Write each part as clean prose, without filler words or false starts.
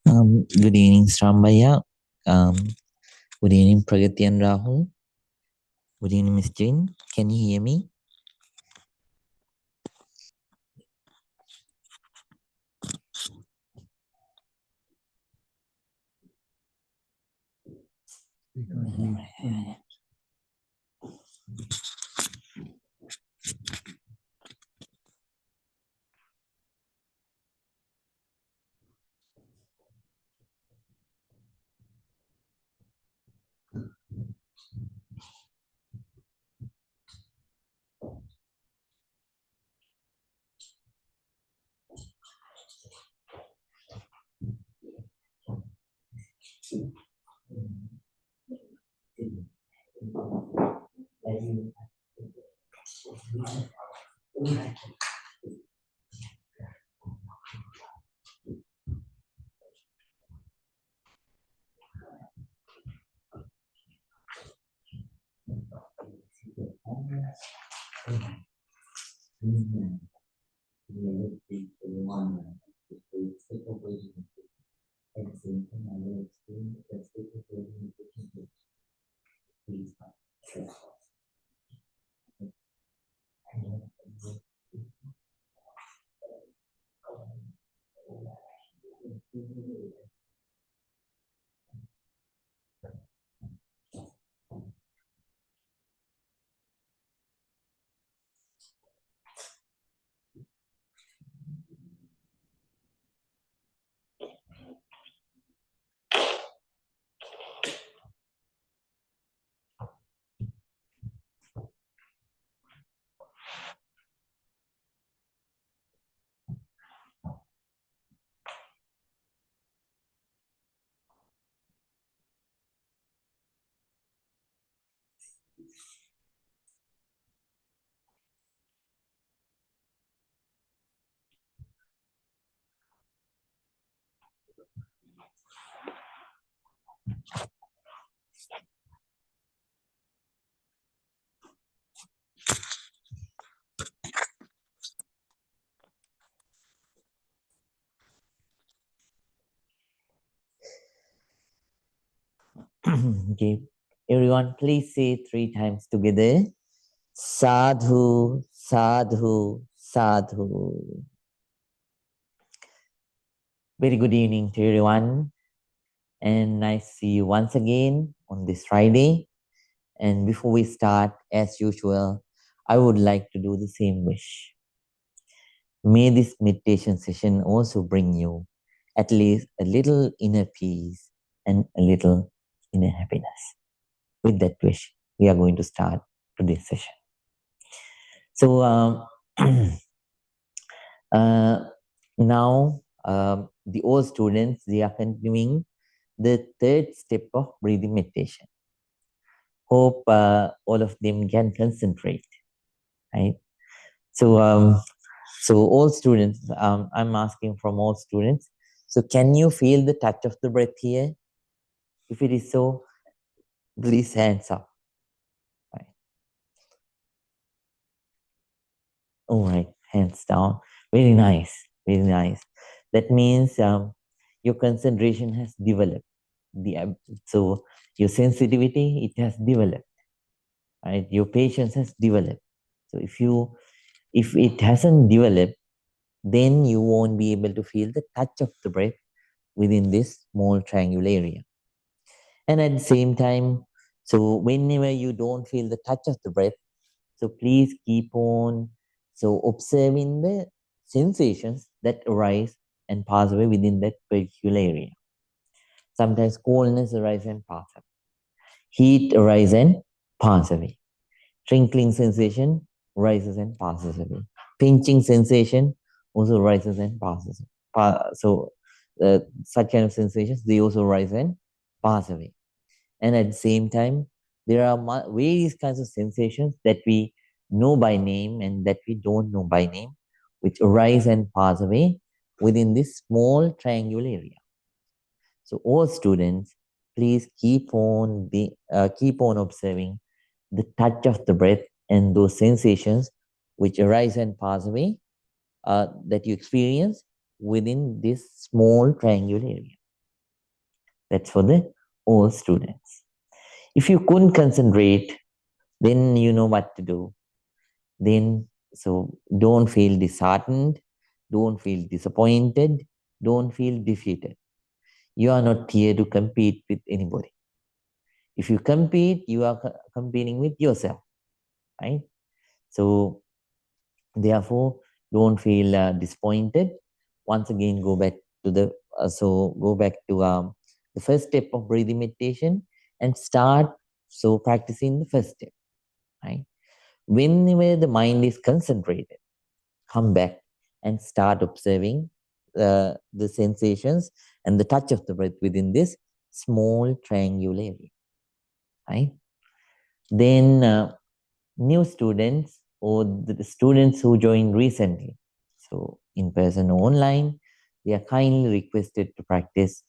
Good evening, Strambaya. Good evening, Pragati and Rahul. Good evening, Miss Jane. Can you hear me? Okay. Everyone, please say 3 times together. Sadhu, sadhu, sadhu. Very good evening to everyone. And nice to see you once again on this Friday. And before we start, as usual, I would like to do the same wish. May this meditation session also bring you at least a little inner peace and a little inner happiness. With that wish, we are going to start today's session. So now the old students, they are continuing the third step of breathing meditation. Hope all of them can concentrate, right? So all students, I'm asking from all students. So can you feel the touch of the breath here? If it is so, please hands up. Right. All right, hands down. Very nice, very nice. That means your concentration has developed. So your sensitivity, it has developed. Right, your patience has developed. So if it hasn't developed, then you won't be able to feel the touch of the breath within this small triangular area. And at the same time, so whenever you don't feel the touch of the breath, so please keep on observing the sensations that arise and pass away within that particular area. Sometimes coldness arises and pass away. Heat arises and pass away. Trickling sensation rises and passes away. Pinching sensation also rises and passes. Such kind of sensations, they also rise and pass away. And at the same time, there are various kinds of sensations that we know by name and that we don't know by name, which arise and pass away within this small triangular area. So all students, please keep on observing the touch of the breath and those sensations which arise and pass away that you experience within this small triangular area. That's for the all students. If you couldn't concentrate, then you know what to do. Then, so don't feel disheartened, don't feel disappointed, don't feel defeated. You are not here to compete with anybody. If you compete, you are competing with yourself, right? So, therefore, don't feel disappointed. Once again, go back to the first step of breathing meditation and start practicing the first step, right? Whenever the mind is concentrated, come back and start observing the sensations and the touch of the breath within this small triangular area, right? Then new students or the students who joined recently, so in person or online, they are kindly requested to practice.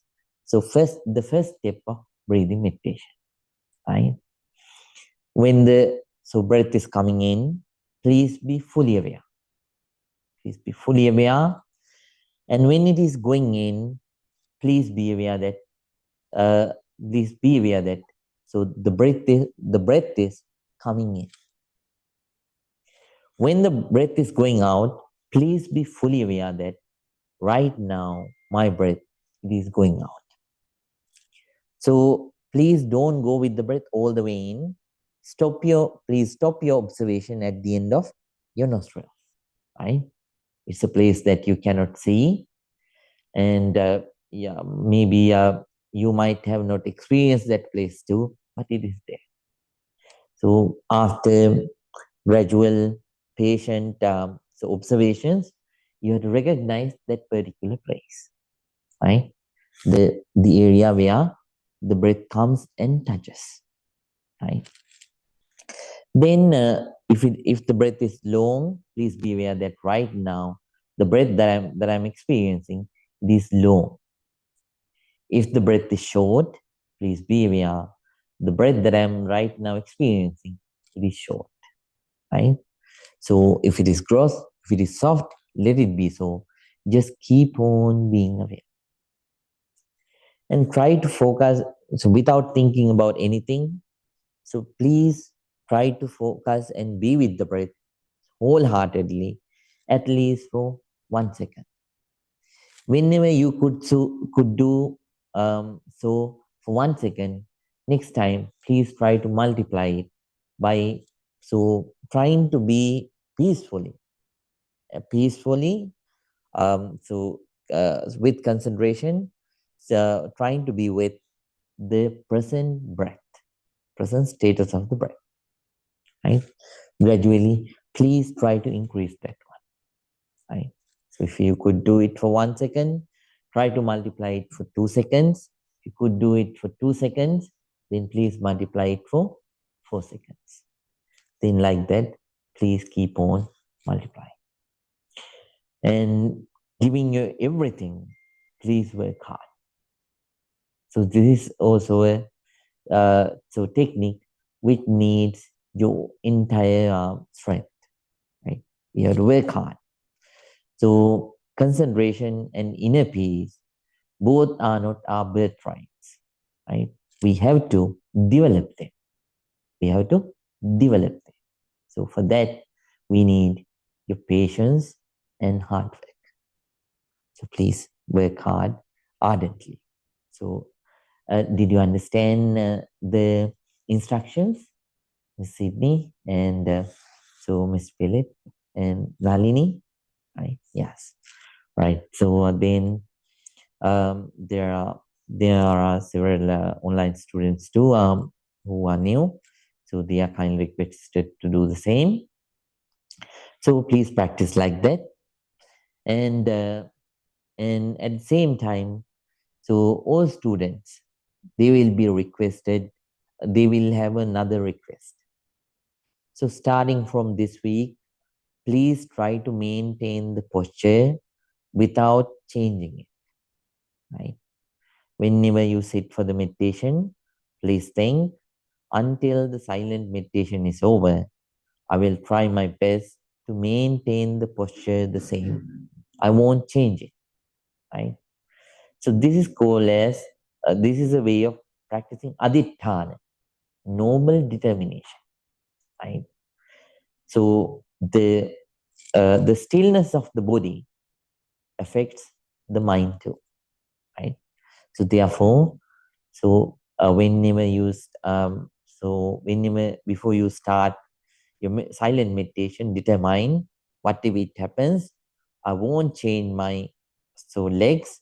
So first, the first step of breathing meditation, right? When the breath is coming in, please be fully aware. Please be fully aware. And when it is going in, please be aware that please be aware that the breath is coming in. When the breath is going out, please be fully aware that right now my breath is going out. So please don't go with the breath all the way in. Please stop your observation at the end of your nostril. Right? It's a place that you cannot see, and yeah, maybe you might have not experienced that place too, but it is there. So after gradual, patient observations, you have to recognize that particular place, right? The area where the breath comes and touches, right? Then, if the breath is long, please be aware that right now the breath that I'm experiencing is long. If the breath is short, please be aware the breath that I'm right now experiencing, it is short, right? So if it is gross, if it is soft, let it be so. Just keep on being aware and try to focus. So without thinking about anything, so please try to focus and be with the breath wholeheartedly, at least for 1 second. Whenever you could do so for 1 second, next time please try to multiply it by trying to be peacefully, peacefully with concentration, trying to be with the present breath, present status of the breath, right? Gradually, please try to increase that one, right? So if you could do it for 1 second, try to multiply it for 2 seconds. If you could do it for 2 seconds, then please multiply it for 4 seconds. Then like that, please keep on multiplying. And giving you everything, please work hard. So this is also a technique which needs your entire strength, right? You have to work hard. So concentration and inner peace, both are not our birthrights, right? We have to develop them. We have to develop them. So for that, we need your patience and hard work. So please work hard, ardently. So did you understand the instructions, Miss Sydney and Miss Philip and Nalini? Right? Yes. Right. So then there are several online students too who are new. So they are kindly requested to do the same. So please practice like that, and at the same time, so all students, they will be requested. They will have another request. So starting from this week, please try to maintain the posture without changing it. Right? Whenever you sit for the meditation, please think until the silent meditation is over. I will try my best to maintain the posture the same. I won't change it. Right? So this is called as this is a way of practicing aditthana, noble determination, right? So the stillness of the body affects the mind too, right? So therefore, whenever whenever before you start your silent meditation, determine whatever it happens, I won't change my legs,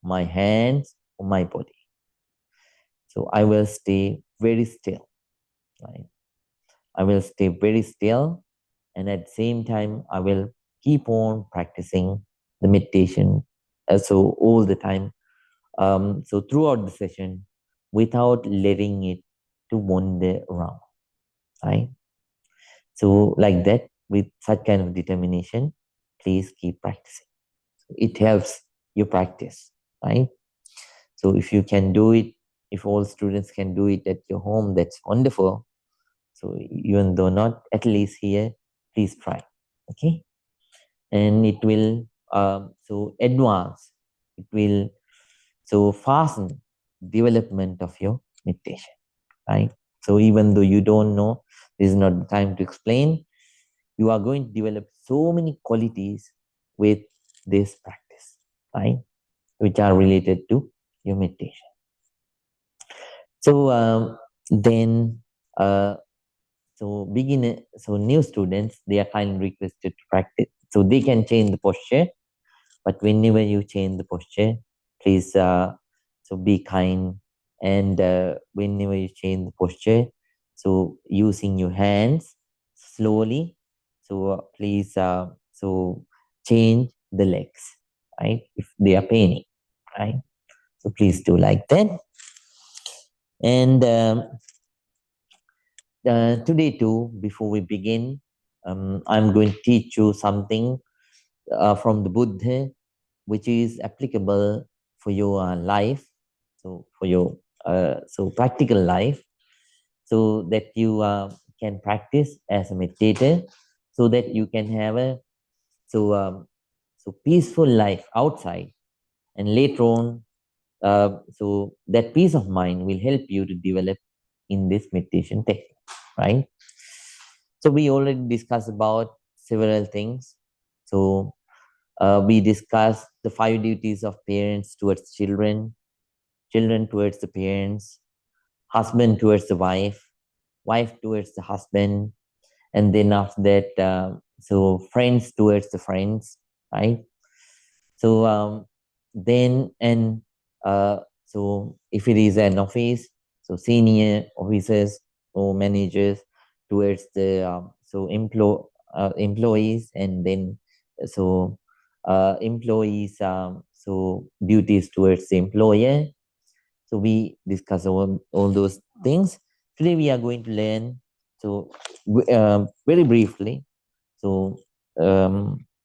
my hands, or my body. So I will stay very still, right? I will stay very still, and at the same time, I will keep on practicing the meditation. So all the time, so throughout the session, without letting it to wander around, right? So like that, with such kind of determination, please keep practicing. It helps you practice, right? So if you can do it, if all students can do it at your home, that's wonderful. So even though not, at least here, please try. Okay, and it will advance. It will fasten development of your meditation, right? So even though you don't know, this is not the time to explain. You are going to develop so many qualities with this practice, right? Which are related to your meditation. So then, new students, they are kindly requested to practice. So they can change the posture, but whenever you change the posture, please be kind. And whenever you change the posture, so using your hands slowly, please change the legs, right? If they are paining, right? So please do like that. And today too, before we begin, I'm going to teach you something from the Buddha, which is applicable for your life, so for your practical life, so that you can practice as a meditator, so that you can have a peaceful life outside, and later on, that peace of mind will help you to develop in this meditation technique, right? So we already discussed about several things. So we discussed the 5 duties of parents towards children, children towards the parents, husband towards the wife, wife towards the husband, and then after that, friends towards the friends, right? So then, and if it is an office, so senior officers or managers towards the employees, and then so employees duties towards the employer. So we discuss all those things. Today we are going to learn, very briefly. So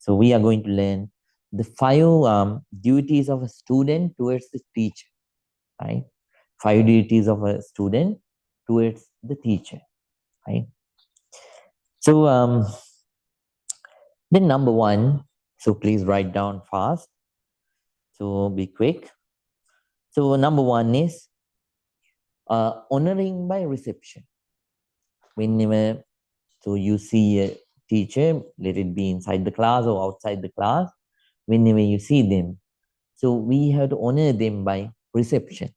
we are going to learn the 5 duties of a student towards the teacher, right? 5 duties of a student towards the teacher, right? So then number 1, so please write down fast. So be quick. So number 1 is honoring by reception. Whenever you see a teacher, let it be inside the class or outside the class, whenever you see them, so we have to honor them by reception.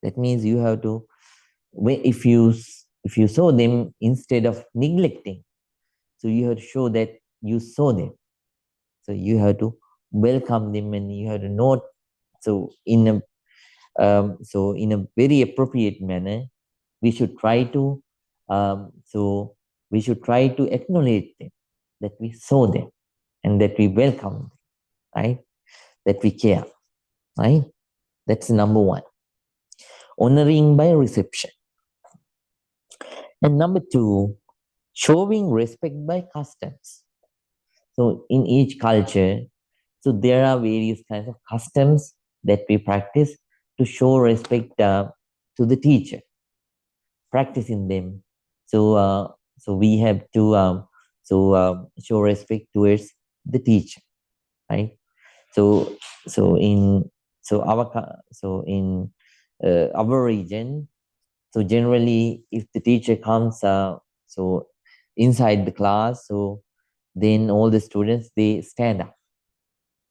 That means you have to, if you saw them, instead of neglecting, so you have to show that you saw them. So you have to welcome them, and you have to note. So in a very appropriate manner, we should try to acknowledge them, that we saw them, and that we welcome them, right? That we care, right? That's number 1. Honoring by reception. And number 2, showing respect by customs. So in each culture, so there are various kinds of customs that we practice to show respect to the teacher, practicing them. So we have to show respect towards the teacher, right? So so in so our so in our region, so generally, if the teacher comes, so inside the class, so then all the students they stand up,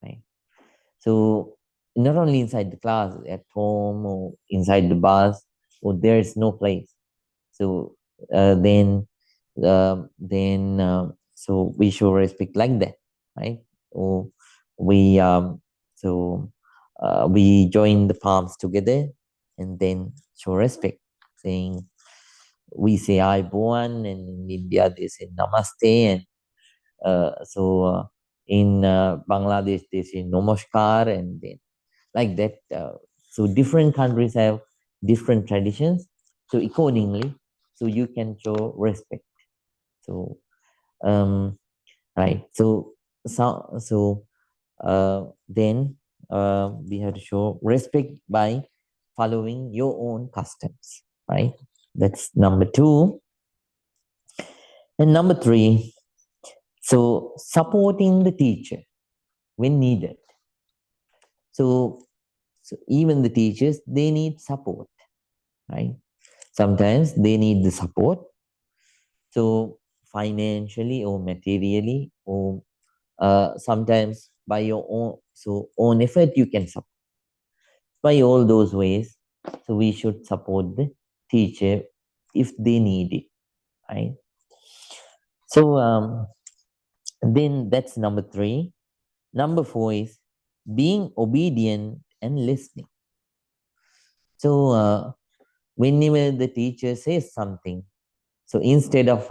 right? So not only inside the class, at home or inside the bus, or there is no place. So uh, then, so we show respect like that, right? Or we so we join the palms together and then show respect, saying we say I born, and in India they say namaste, and in Bangladesh they say namaskar, and then like that. So different countries have different traditions. So accordingly, so you can show respect. So right. Then we have to show respect by following your own customs. Right. That's number two. And number three, so supporting the teacher when needed. So, so even the teachers, they need support, right? Sometimes they need the support. So financially or materially, or sometimes by your own effort, you can support. By all those ways, so we should support the teacher if they need it, right? So then that's number three. Number four is being obedient and listening. So whenever the teacher says something, so instead of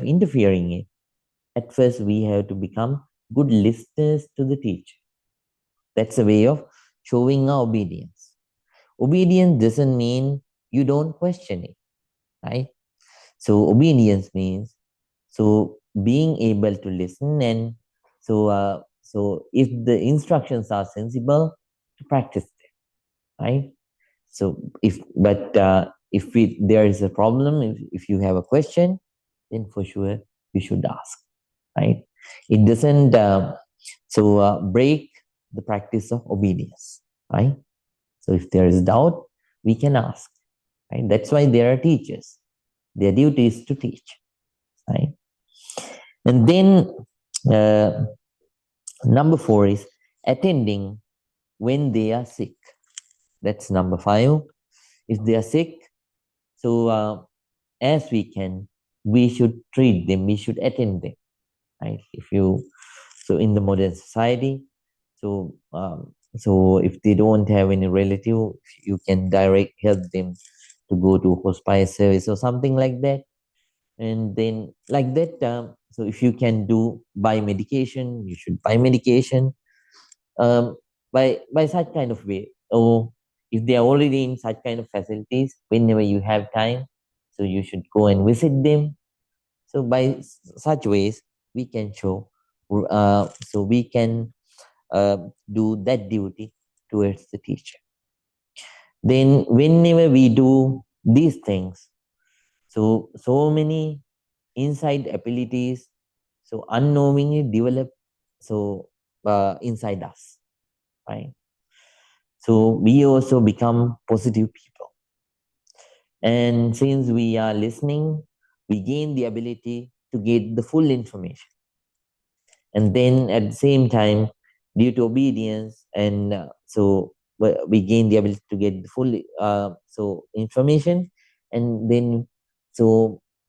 interfering it, at first we have to become good listeners to the teacher. That's a way of showing our obedience. Obedience doesn't mean you don't question it, right? So obedience means so being able to listen, and so if the instructions are sensible, to practice them, right? So if there is a problem, if you have a question, then for sure you should ask, right? It doesn't break the practice of obedience, right? So if there is doubt, we can ask, right? That's why there are teachers. Their duty is to teach, right? And then uh, number four is attending when they are sick. That's number five. If they are sick, so as we can, we should treat them, we should attend them, right? In the modern society, if they don't have any relative, you can direct help them to go to hospice service or something like that. And then like that, so if you can do buy medication, you should buy medication, by such kind of way. Or if they are already in such kind of facilities, whenever you have time, so you should go and visit them. So by such ways, we can show, we can do that duty towards the teacher. Then whenever we do these things, so many inside abilities, so unknowingly develop, inside us, right? So we also become positive people. And since we are listening, we gain the ability to get the full information. And then at the same time, due to obedience, and we gain the ability to get the full information. And then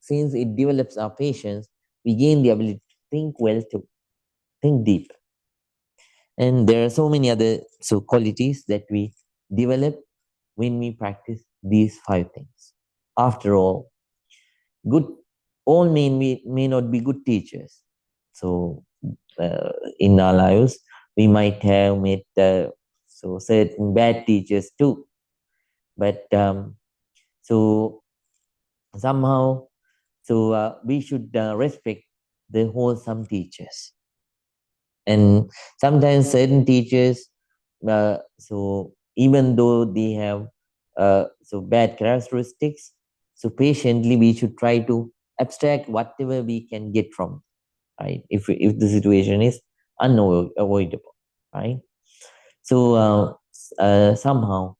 since it develops our patience, we gain the ability to think well, to think deep. And there are so many other qualities that we develop when we practice these five things. After all, good all may not be good teachers. So in our lives, we might have met certain bad teachers too. But so somehow, we should respect the wholesome teachers. And sometimes certain teachers, even though they have bad characteristics, so patiently we should try to abstract whatever we can get from, right? If the situation is unavoidable, right? So somehow.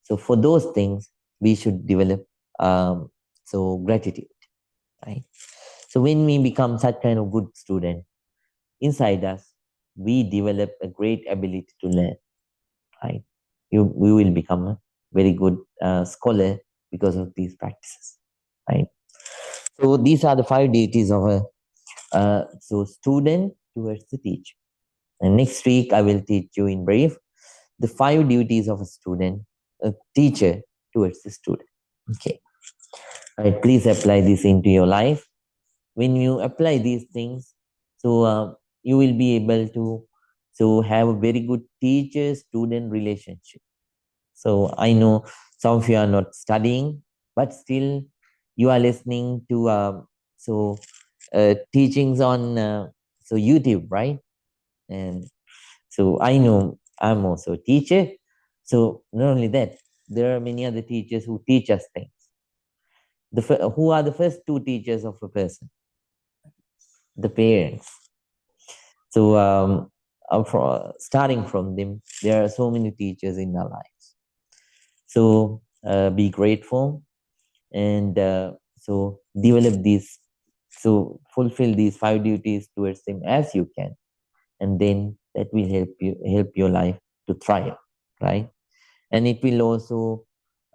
So for those things, we should develop gratitude, right? So when we become such kind of good student inside us, we develop a great ability to learn, right? We will become a very good scholar because of these practices, right? So these are the five deities of a student towards the teacher. And next week I will teach you in brief the five duties of a student, a teacher towards the student. Okay, right? Please apply this into your life. When you apply these things, you will be able to have a very good teacher-student relationship. So I know some of you are not studying, but still you are listening to teachings on YouTube, right? And so I know I'm also a teacher. So not only that, there are many other teachers who teach us things. Who are the first two teachers of a person? The parents. So starting from them, there are so many teachers in our lives. So be grateful and develop these. So fulfill these five duties towards them as you can, and then that will help your life to thrive, right? And it will also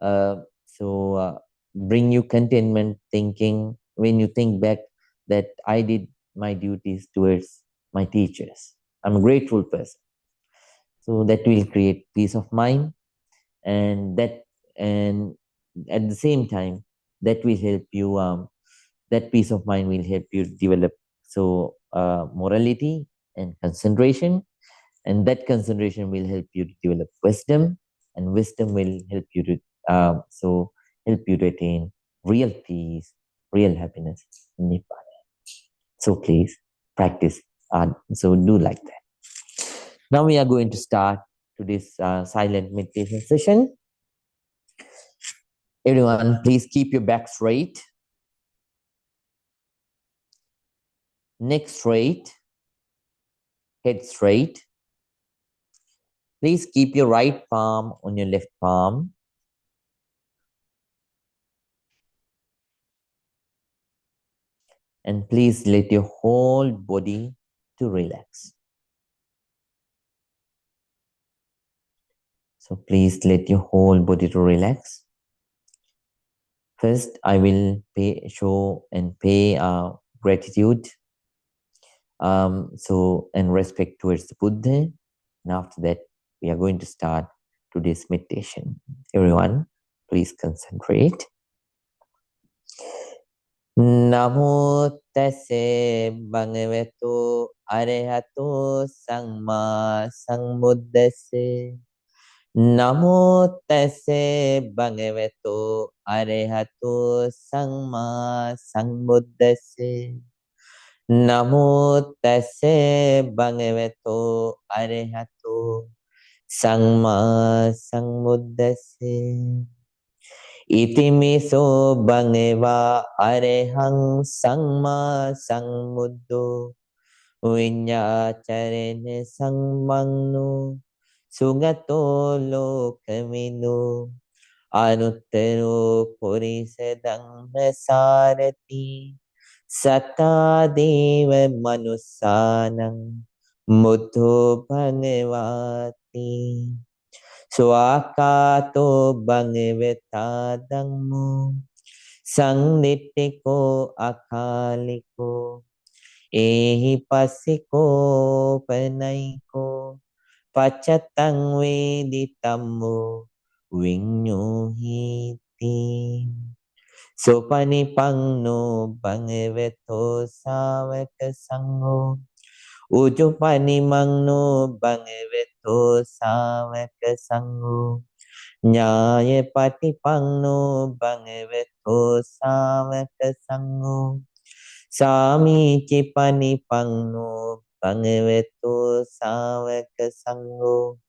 uh, so uh, bring you contentment thinking when you think back that I did my duties towards my teachers. I'm a grateful person. So that will create peace of mind, and at the same time that will help you that peace of mind will help you develop morality and concentration, and that concentration will help you to develop wisdom, and wisdom will help you to attain real peace, real happiness in Nepal. So please practice, do like that. Now we are going to start to this silent meditation session. Everyone, please keep your back straight, neck straight, head straight. Please keep your right palm on your left palm. And please let your whole body to relax. So please let your whole body to relax. First, I will show and pay gratitude and respect towards the Buddha. And after that, we are going to start today's meditation. Everyone, please concentrate. Namo tase bhagavato arahato samma sambuddhase. Namo tase bhagavato arahato samma sambuddhase. Namo tase bhagavato arahato samma sambuddhase. Itimiso bhagava arahang samma sambuddho vinyācarene sammangno sugato lokamido anuttaro purisa dhamma sarati sattva deva manussanam buddho bhagavati swakato bhagavata dhammo sannittiko akaliko ehi passiko panaiko pachatang veditammo vinyuhiti sopanipangno bhagavato savaka sangho ujupanimangno bhagavato savaka sangho nyaya patipangno bhagavato savaka sangho Sami panipangno bhagavato savaka sangho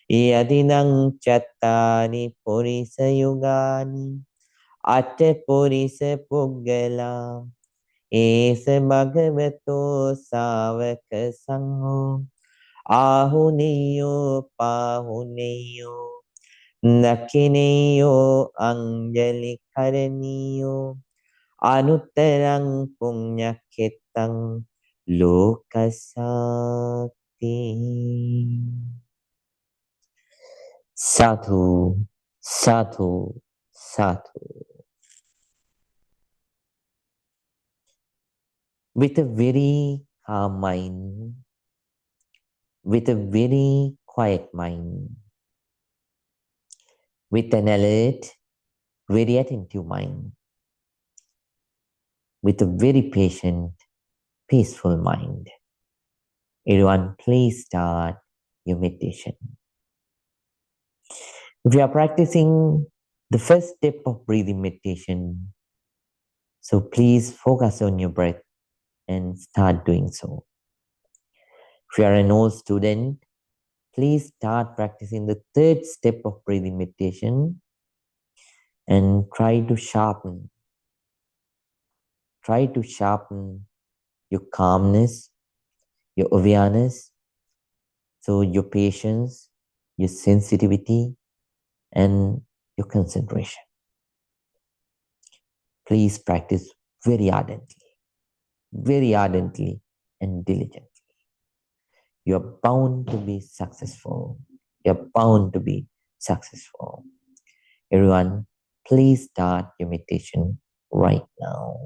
yadinang chattani purisa yugani atte purisa puggala esa bhagavato savaka sangho Ahuneyo pahuneyo Dakineyo anjali karaniyo Anuttarang punyaketang lokasakti. Sadhu, sadhu, sadhu. With a very calm mind, with a very quiet mind, with an alert, very attentive mind, with a very patient, peaceful mind. Everyone, please start your meditation. If you are practicing the first step of breathing meditation, so please focus on your breath and start doing so. If you are an old student, please start practicing the third step of breathing meditation and try to sharpen your calmness, your awareness, so your patience, your sensitivity, and your concentration. Please practice very ardently and diligently. You're bound to be successful. You're bound to be successful. Everyone, please start your meditation right now.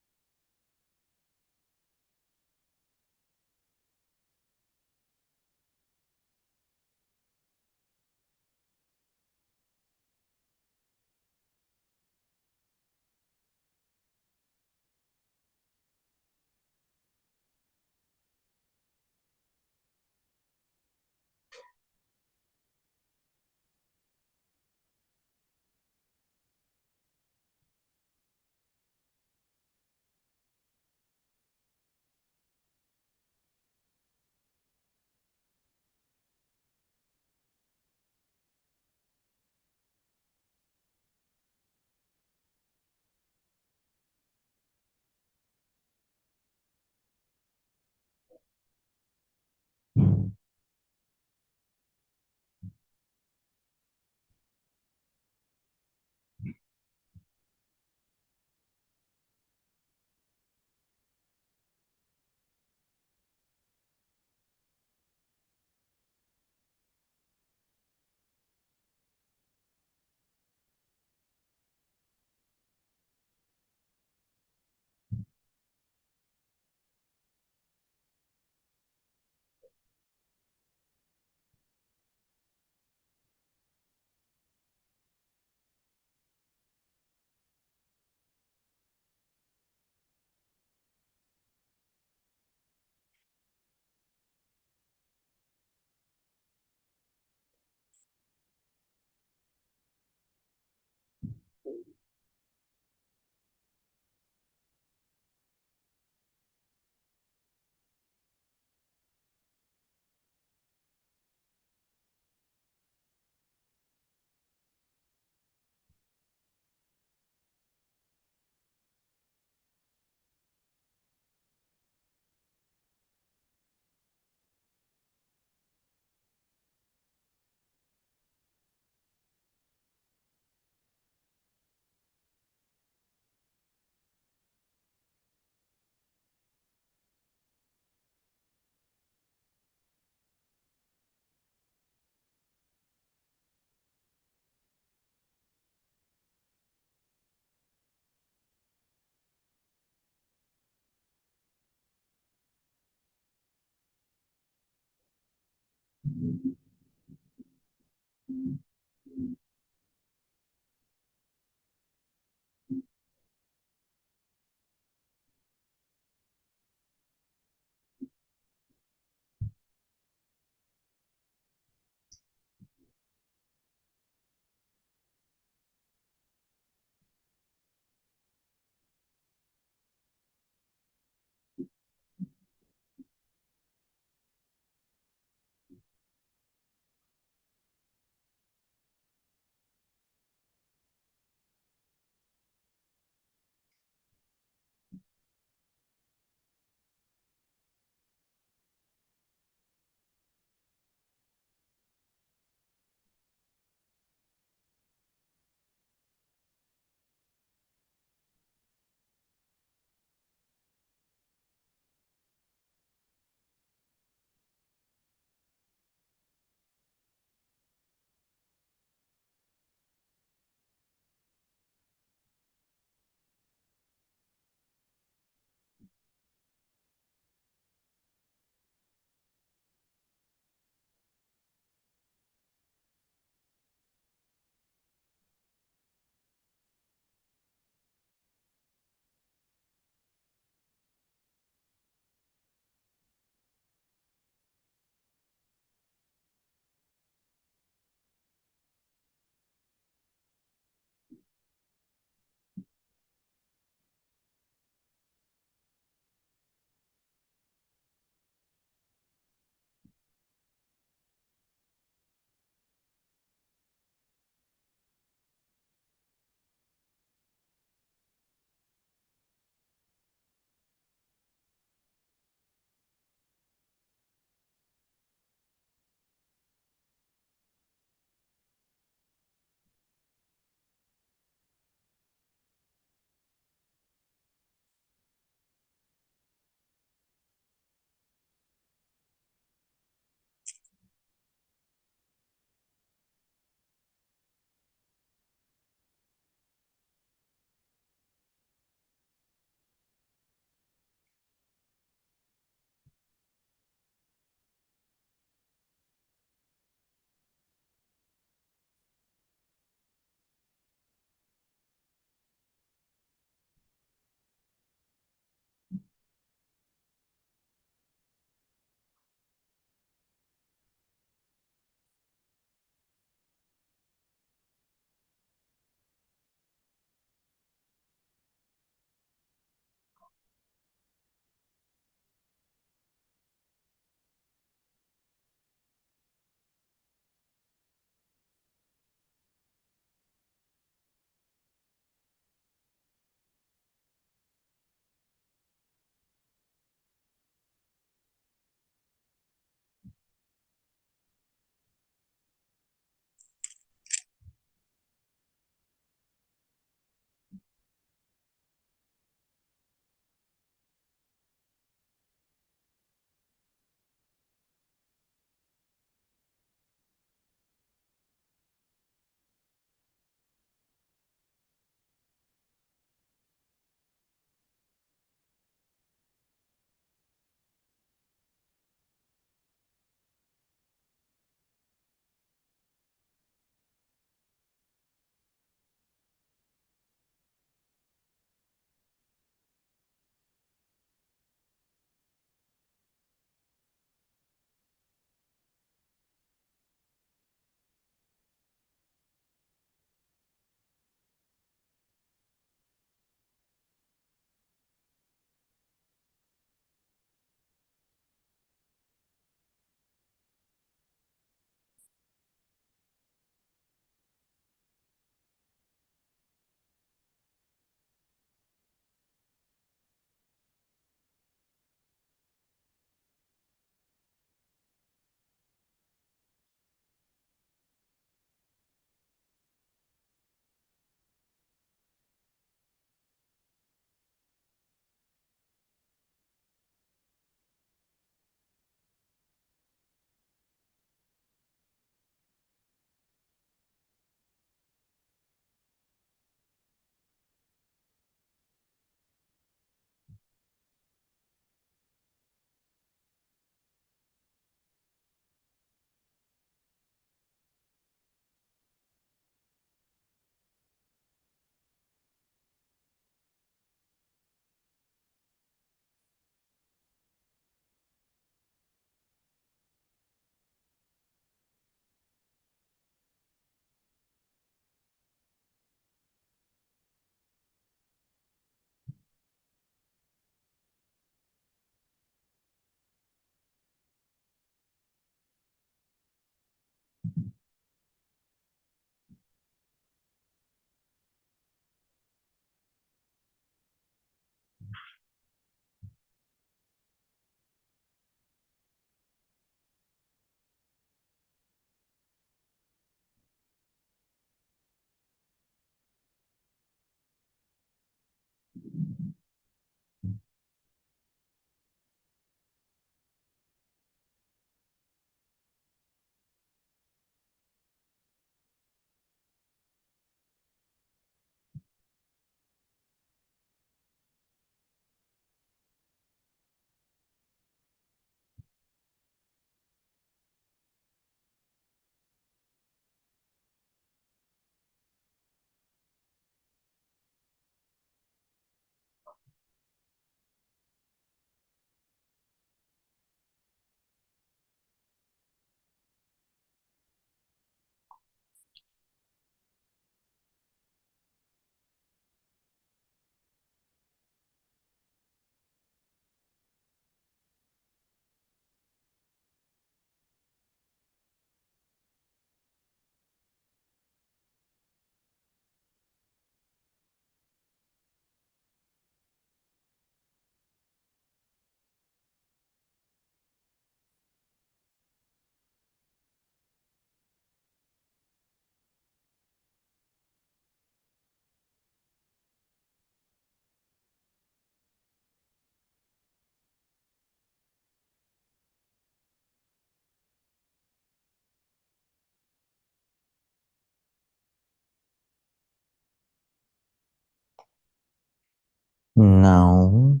Now,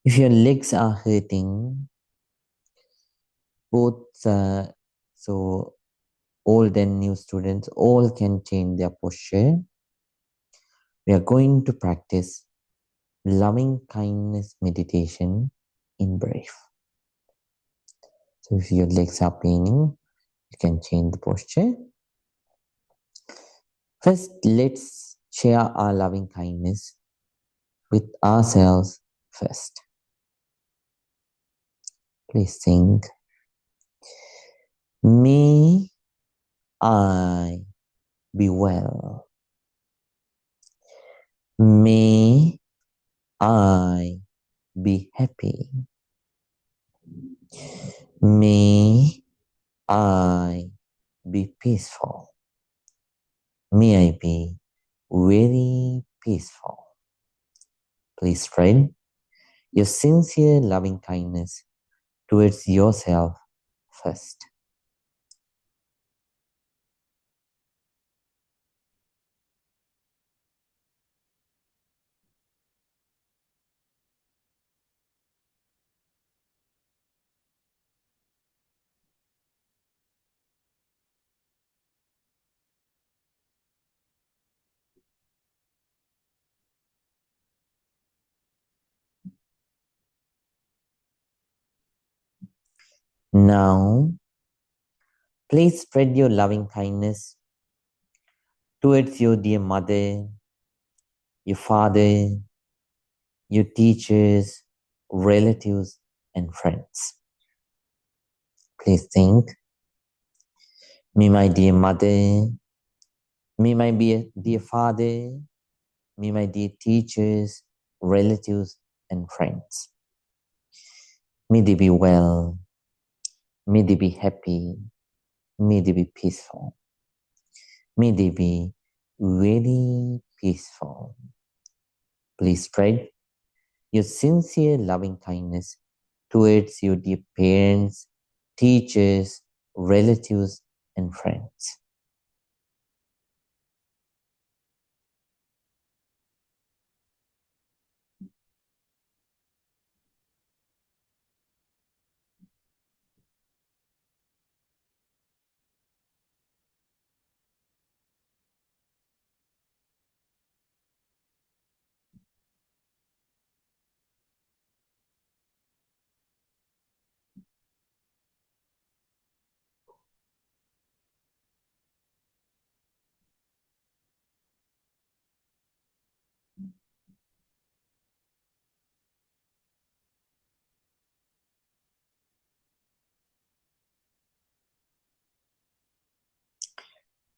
if your legs are hurting, both so old and new students all can change their posture. We are going to practice loving kindness meditation in breath. So if your legs are paining, you can change the posture. First, let's share our loving kindness with ourselves first. Please think, may I be well. May I be happy. May I be peaceful. May I be very peaceful. Please spread your sincere loving kindness towards yourself first. Now, please spread your loving kindness towards your dear mother, your father, your teachers, relatives, and friends. Please think, may my dear mother, may my dear father, may my dear teachers, relatives, and friends. May they be well, may they be happy, may they be peaceful, may they be very peaceful. Please spread your sincere loving kindness towards your dear parents, teachers, relatives, and friends.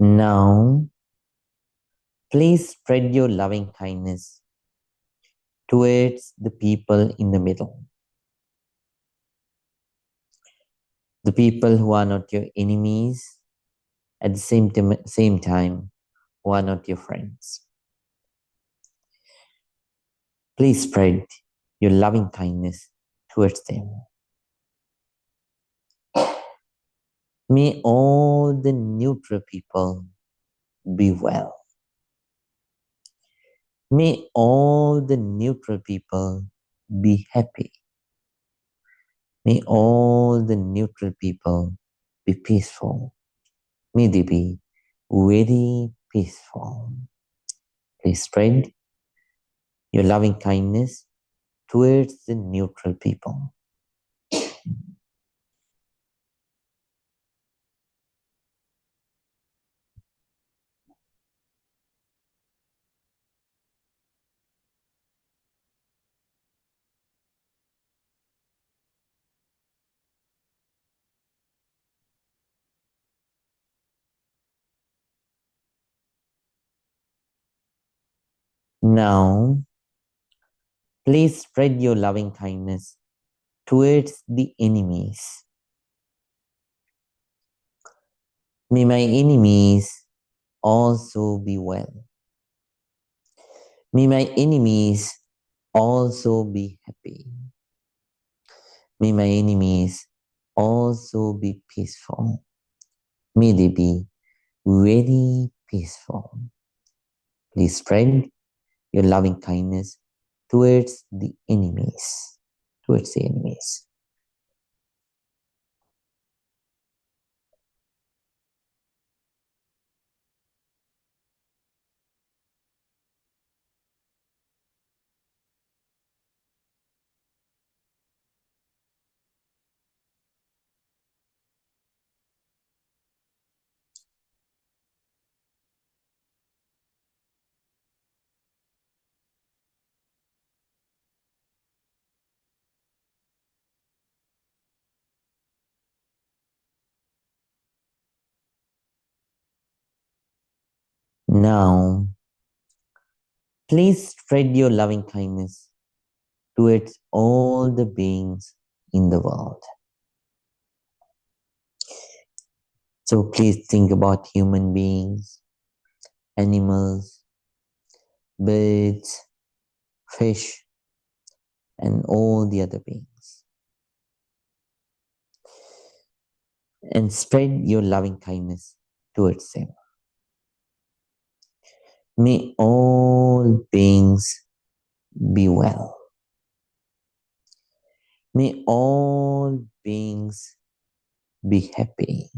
Now, please spread your loving kindness towards the people in the middle. The people who are not your enemies, at the same time, who are not your friends. Please spread your loving kindness towards them. May all the neutral people be well. May all the neutral people be happy. May all the neutral people be peaceful. May they be very peaceful. Please spread your loving kindness towards the neutral people. Now, please spread your loving kindness towards the enemies. May my enemies also be well. May my enemies also be happy. May my enemies also be peaceful. May they be very peaceful. Please spread your loving kindness towards the enemies. Towards the enemies. Now, please spread your loving kindness towards all the beings in the world. So please think about human beings, animals, birds, fish, and all the other beings. And spread your loving kindness towards them. May all beings be well. May all beings be happy.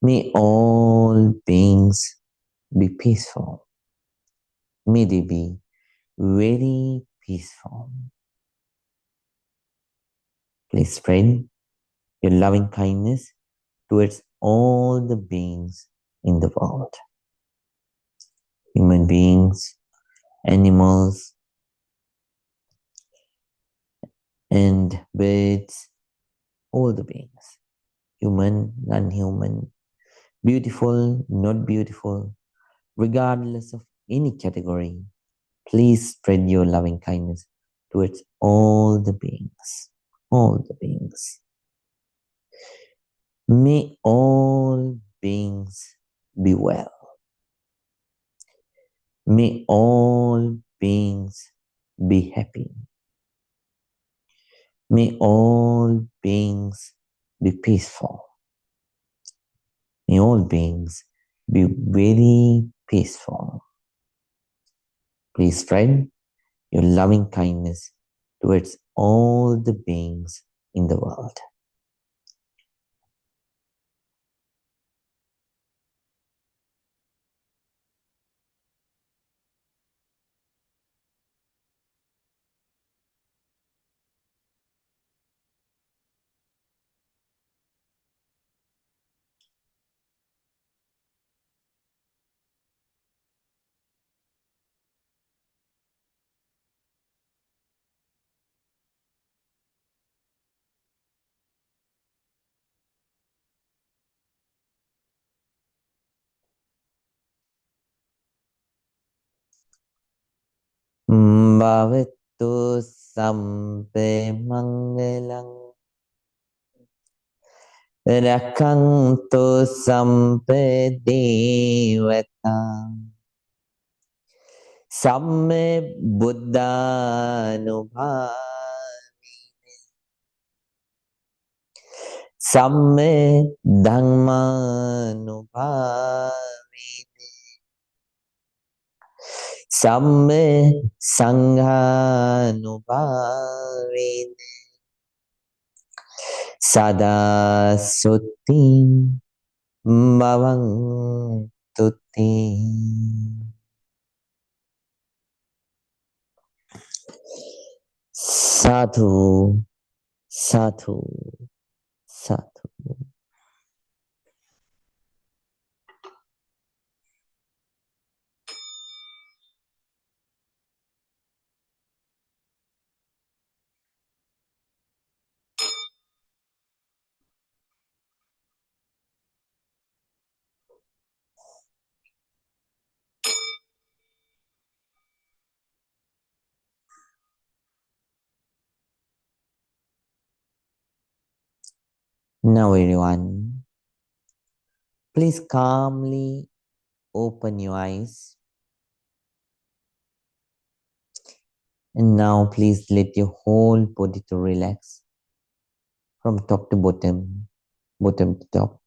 May all beings be peaceful. May they be very peaceful. Please spread your loving kindness towards all the beings in the world. Human beings, animals, and birds, all the beings. Human, non-human, beautiful, not beautiful, regardless of any category. Please spread your loving kindness towards all the beings. All the beings. May all beings be well. May all beings be happy. May all beings be peaceful. May all beings be very peaceful. Please spread your loving kindness towards all the beings in the world. Bhavattu sampe mangalang rakantu sampe devata samme buddhanubhavi samme dhammanubhavi samme sanghanubhavi sada sutti bhavantu te. Sadhu, sadhu, sadhu. Now everyone, please calmly open your eyes. And now please let your whole body to relax from top to bottom, bottom to top.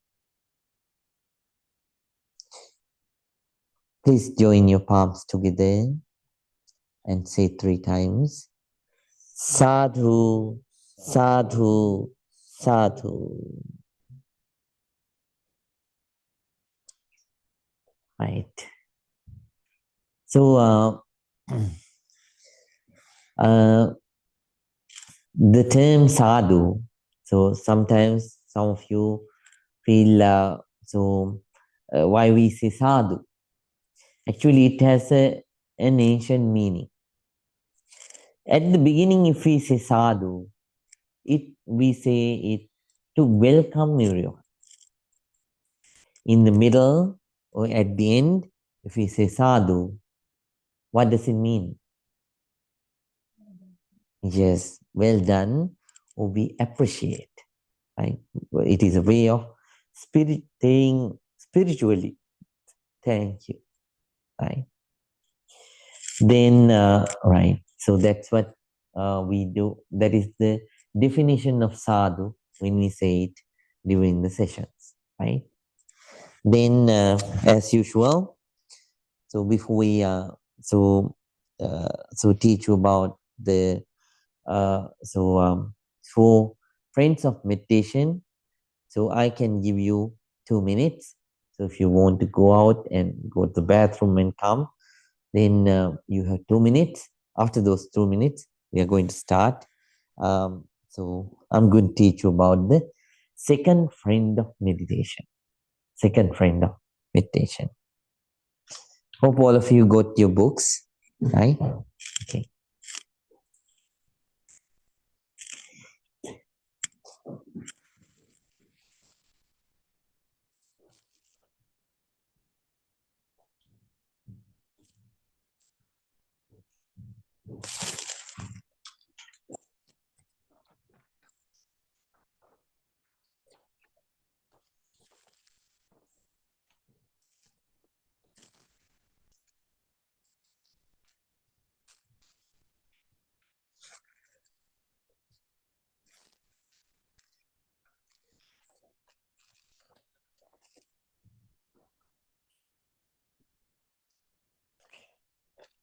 Please join your palms together and say 3 times. Sadhu, sadhu, sadhu. Right. So, uh, the term sadhu, so sometimes some of you feel, why we say sadhu? Actually, it has an ancient meaning. At the beginning, if we say sadhu, we say it to welcome everyone. In the middle or at the end, if we say sadhu, what does it mean? Yes, well done, or we appreciate. Right? It is a way of saying spiritually, thank you. Right? Then, right. So that's what we do. That is the definition of sadhu when we say it during the sessions. Right? Then, as usual, so before we teach you about the for friends of meditation, so I can give you 2 minutes. So if you want to go out and go to the bathroom and come, then you have 2 minutes. After those 2 minutes, we are going to start. So I'm going to teach you about the second friend of meditation. Second friend of meditation. Hope all of you got your books, right? Okay.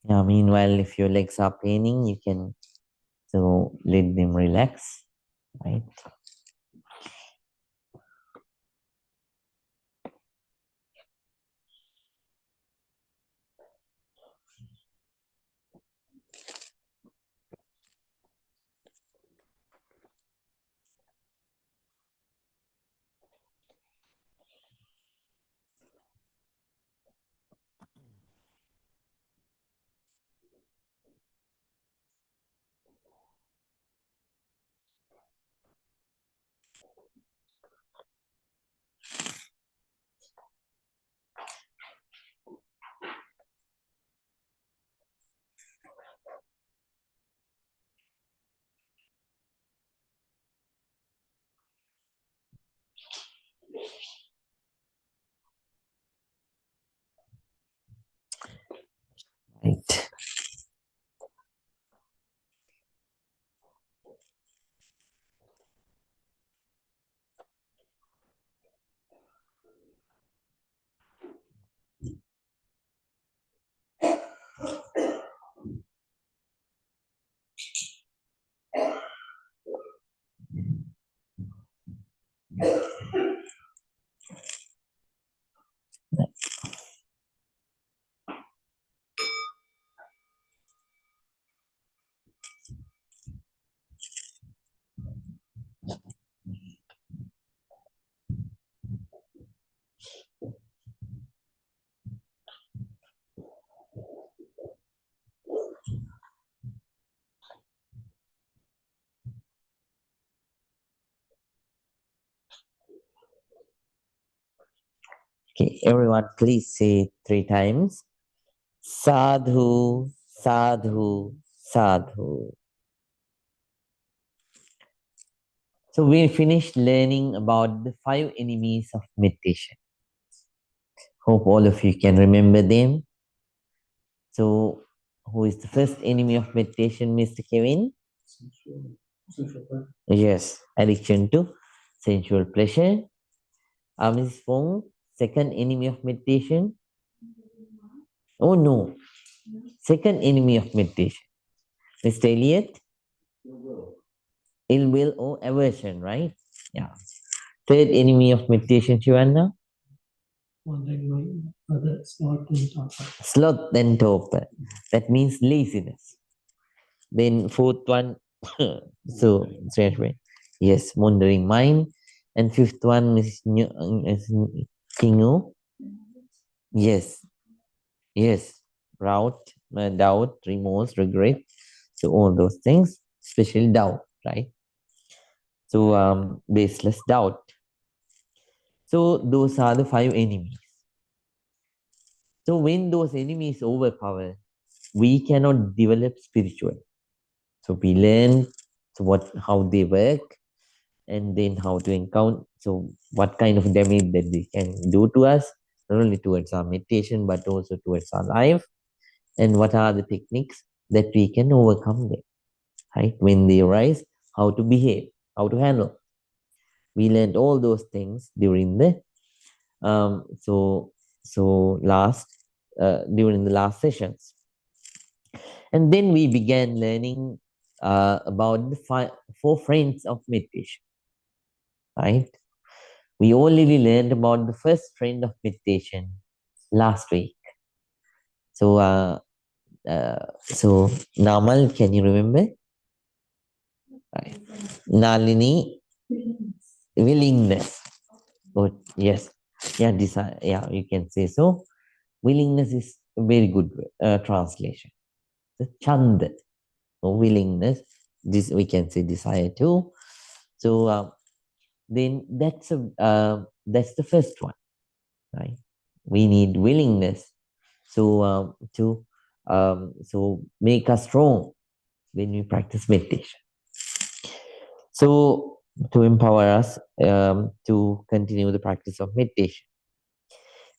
Meanwhile, if your legs are paining, you can let them relax, right? Right. Okay, everyone, please say 3 times. Sadhu, sadhu, sadhu. So we finished learning about the 5 enemies of meditation. Hope all of you can remember them. So, who is the first enemy of meditation, Mr. Kevin? Yes, addiction to sensual pleasure. Mrs. Fong, second enemy of meditation. Oh no. Second enemy of meditation. Mr. Elliot? Ill will or aversion, right? Yeah. Third enemy of meditation, Shivanna? Wandering mind, other sloth and torpor. Sloth and torpor. That means laziness. Then fourth one, so straight away. Yes, wandering mind. And fifth one is Kingu. Yes, yes. Doubt, remorse, regret. So all those things, especially doubt, right? So baseless doubt. So those are the five enemies. So when those enemies overpower, we cannot develop spiritual. So we learn how they work, and then how to encounter, so what kind of damage that they can do to us, not only towards our meditation but also towards our life, and what are the techniques that we can overcome them, right? When they arise, how to behave, how to handle. We learned all those things during the um so so last during the last sessions. And then we began learning about the four friends of meditation, right? We already learned about the first friend of meditation last week. So, Namal, can you remember? Right. Nalini, willingness. Oh, yes. Yeah, desire. Yeah, you can say so. Willingness is a very good translation. The chand, willingness. This we can say desire too. So then that's the first one, right? We need willingness to make us strong when we practice meditation. So to empower us to continue the practice of meditation.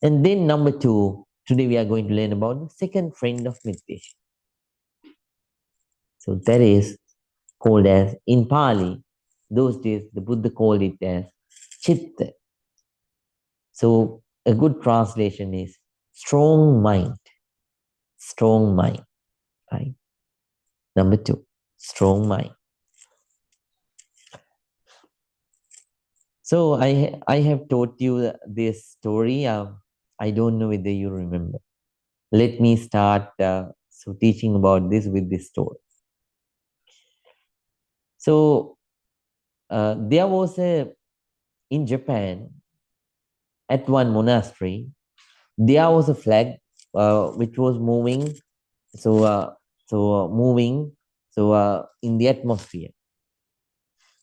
And then number two, today we are going to learn about the second friend of meditation. So that is called as, in Pali, those days the Buddha called it as chitta. So a good translation is strong mind. Strong mind, right? Number two, strong mind. So I have taught you this story. I don't know whether you remember. Let me start teaching about this with this story. So there was in Japan, at one monastery, there was a flag which was moving. So moving. So in the atmosphere,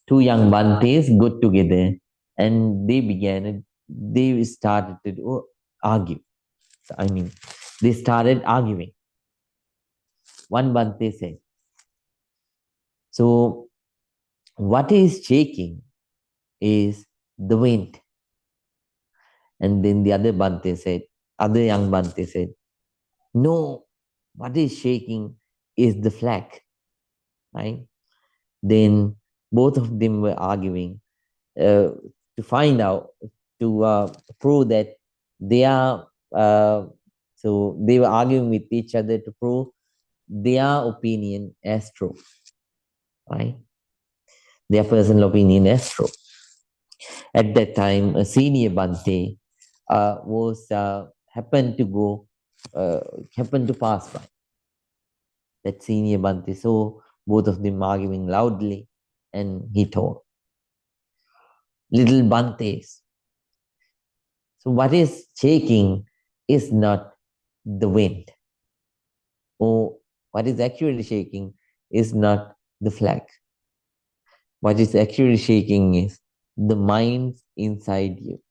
two young Bantes got together and they started to argue. I mean, they started arguing. One Bante said, so what is shaking is the wind. And then the other young Bante said, no, what is shaking is the flag, right? Then both of them were arguing to find out, to prove that they are, they were arguing with each other to prove their opinion as true, right? Their personal opinion as true. At that time, a senior Bante was uh, happened to pass by. That senior Bante saw both of them arguing loudly, and he told, little Bantes, so what is shaking is not the wind, or what is actually shaking is not the flag. What is actually shaking is the minds inside you.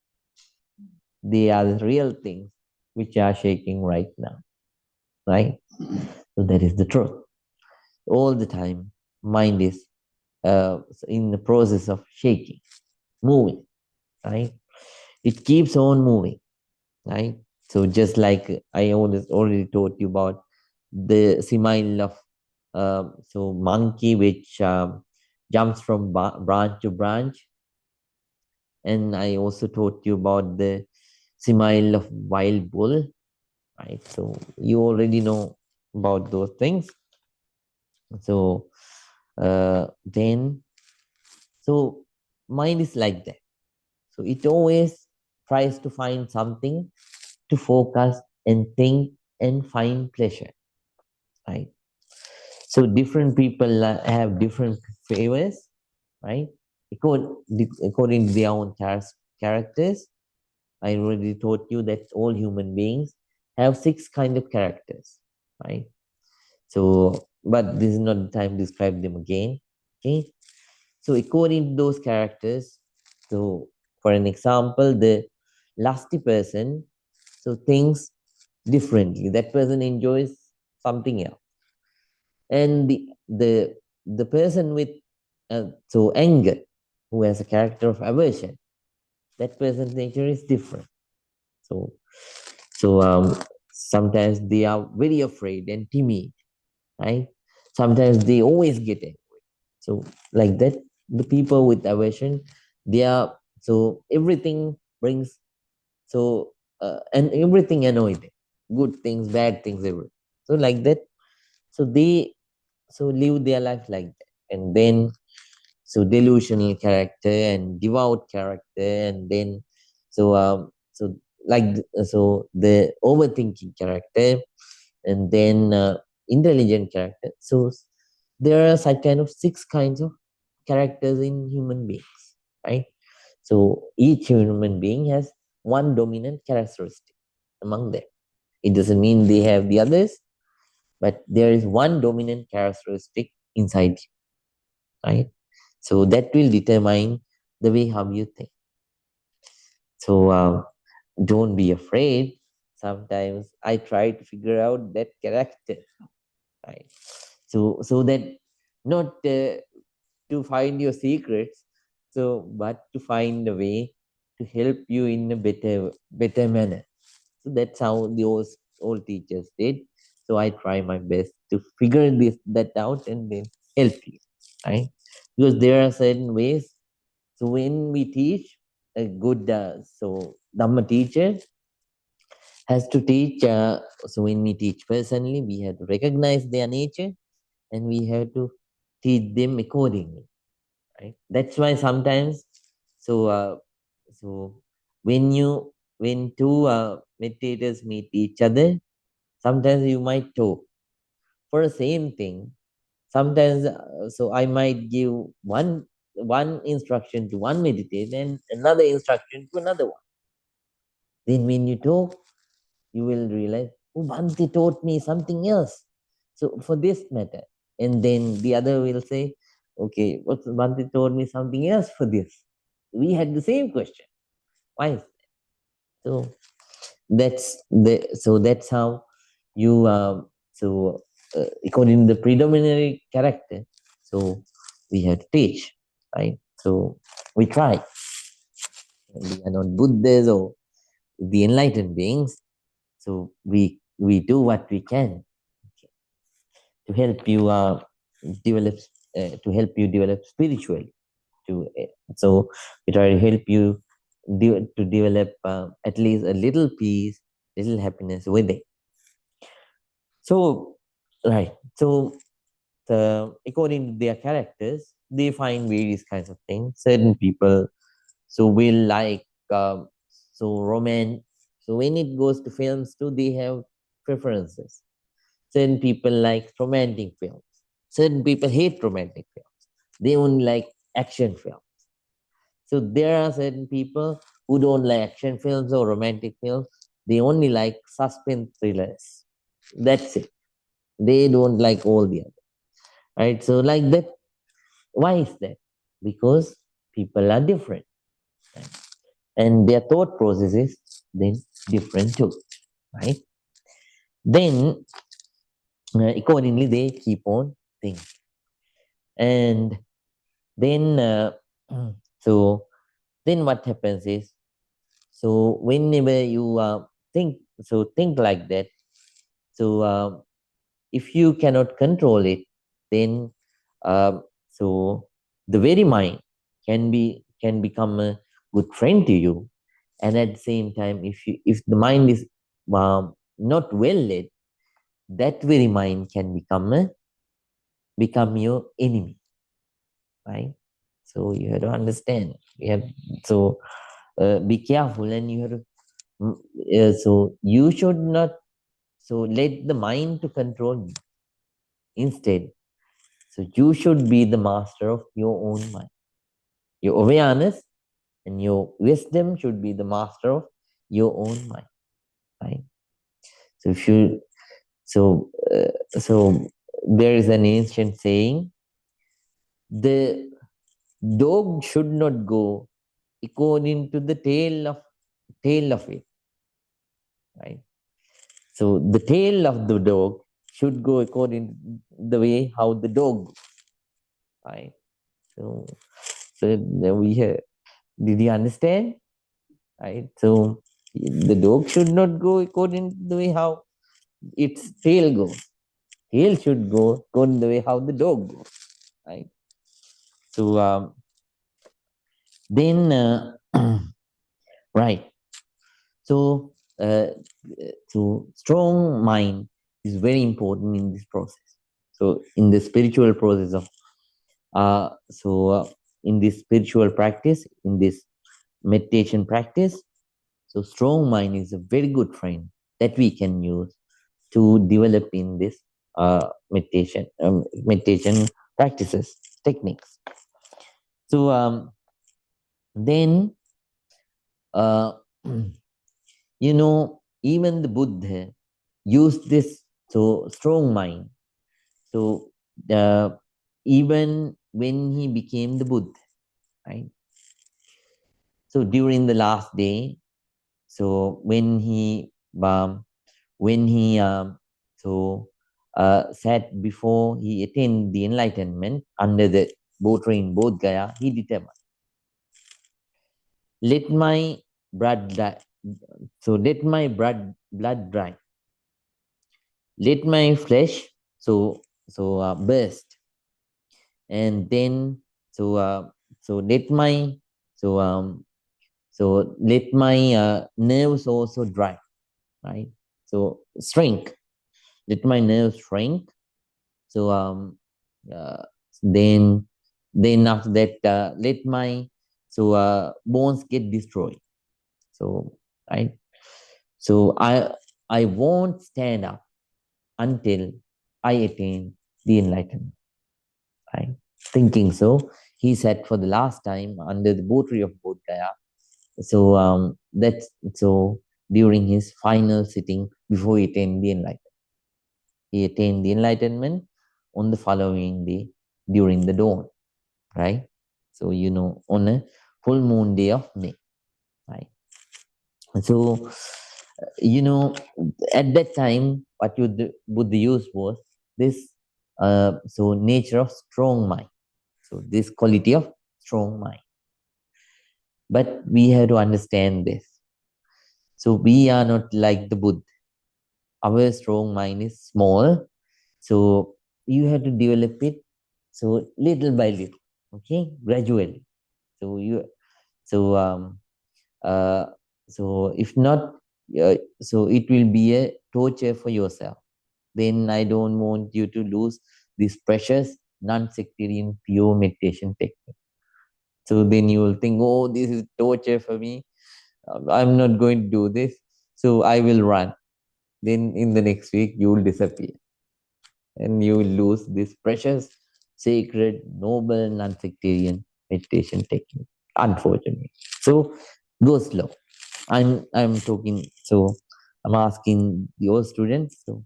They are the real things which are shaking right now, right? So that is the truth. All the time, mind is in the process of shaking, moving, right? It keeps on moving, right? So just like I already taught you about the simile of monkey which jumps from branch to branch, and I also taught you about the simile of wild bull, right? So you already know about those things. So then, so mind is like that. So it always tries to find something to focus and think and find pleasure, right? So different people have different favors, right? According to their own characters. I already taught you that all human beings have six kind of characters, right? So, but this is not the time to describe them again. Okay. So according to those characters, so for an example, the lusty person so thinks differently. That person enjoys something else, and the person with so anger, who has a character of aversion, that person's nature is different. So sometimes they are very afraid and timid, right? Sometimes they always get angry. So like that, the people with aversion, they are so everything brings so and everything annoy them, good things, bad things, everything. So like that, so they so live their life like that, and then so delusional character and devout character, and then so like so the overthinking character, and then intelligent character. So there are such kind of six kinds of characters in human beings, right? So each human being has one dominant characteristic among them. It doesn't mean they have the others, but there is one dominant characteristic inside you, right? So that will determine the way how you think. So don't be afraid. Sometimes I try to figure out that character, right? So that not to find your secrets, so but to find a way to help you in a better manner. So that's how the old teachers did. So I try my best to figure this that out and then help you, right? Because there are certain ways. So when we teach a good so Dhamma teacher has to teach. So when we teach personally, we have to recognize their nature and we have to teach them accordingly, right? That's why sometimes so so when two meditators meet each other, sometimes you might talk for the same thing. Sometimes so I might give one instruction to one meditator and another instruction to another one. Then when you talk, you will realize, oh, Bhante taught me something else. So for this matter. And then the other will say, okay, what's Bhante told me something else for this. We had the same question. Why is that? So that's how you according to the predominant character, so we have to teach, right? So we try. We are not Buddhas or the enlightened beings. So we do what we can to help you develop to help you develop spiritually. So we try to help you to develop at least a little peace, little happiness with it. So right. So according to their characters, they find various kinds of things. Certain people so will like so romance. So when it goes to films too, they have preferences. Certain people like romantic films. Certain people hate romantic films. They only like action films. So there are certain people who don't like action films or romantic films. They only like suspense thrillers. That's it. They don't like all the others. Right? So like that. Why is that? Because people are different, right? And their thought process is then different too, right? Then accordingly they keep on thinking, and then so then what happens is, so whenever you think like that, so if you cannot control it, then so the very mind can become a good friend to you. And at the same time, if the mind is not well led, that very mind can become your enemy, right? So you have to understand. You have so be careful, and you have to. So you should not so let the mind to control you. Instead, so you should be the master of your own mind. Your awareness and your wisdom should be the master of your own mind, right? So if you so there is an ancient saying: the dog should not go according to the tail of it, right? So the tail of the dog should go according to the way how the dog goes, right? So we have, did you understand? Right. So the dog should not go according to the way how its tail goes. Tail should go according to the way how the dog goes. Right. So then right. So strong mind is very important in this process. So in the spiritual process of so in this spiritual practice, in this meditation practice, so strong mind is a very good friend that we can use to develop in this meditation practices techniques. So then uh, even the Buddha used this so strong mind. So even when he became the Buddha, right? So during the last day, so when he sat before he attained the enlightenment under the Bodhi in Bodh Gaya, he determined, let my blood dry, let my blood dry, let my flesh burst, and then so uh, so let my so let my nerves also dry, right? So shrink, let my nerves shrink. So uh, then after that, let my bones get destroyed. So right. So I won't stand up until I attain the enlightenment. Right. Thinking so, he said for the last time under the Bodhi of Bodh Gaya. So that's so during his final sitting before he attained the enlightenment. He attained the enlightenment on the following day during the dawn, right? So, on a full moon day of May, right? So, you know, at that time, what Buddha use was this, nature of strong mind. So, this quality of strong mind. But we have to understand this. So, we are not like the Buddha. Our strong mind is small. So, you have to develop it so little by little, okay, gradually. So so um uh so if not, so it will be a torture for yourself. Then I don't want you to lose this precious non-sectarian pure meditation technique. So then you will think, oh, this is torture for me, I'm not going to do this, so I will run. Then in the next week you will disappear, and you will lose this precious, sacred, noble, non-sectarian meditation technique, unfortunately. So go slow. I'm talking, so I'm asking your students, so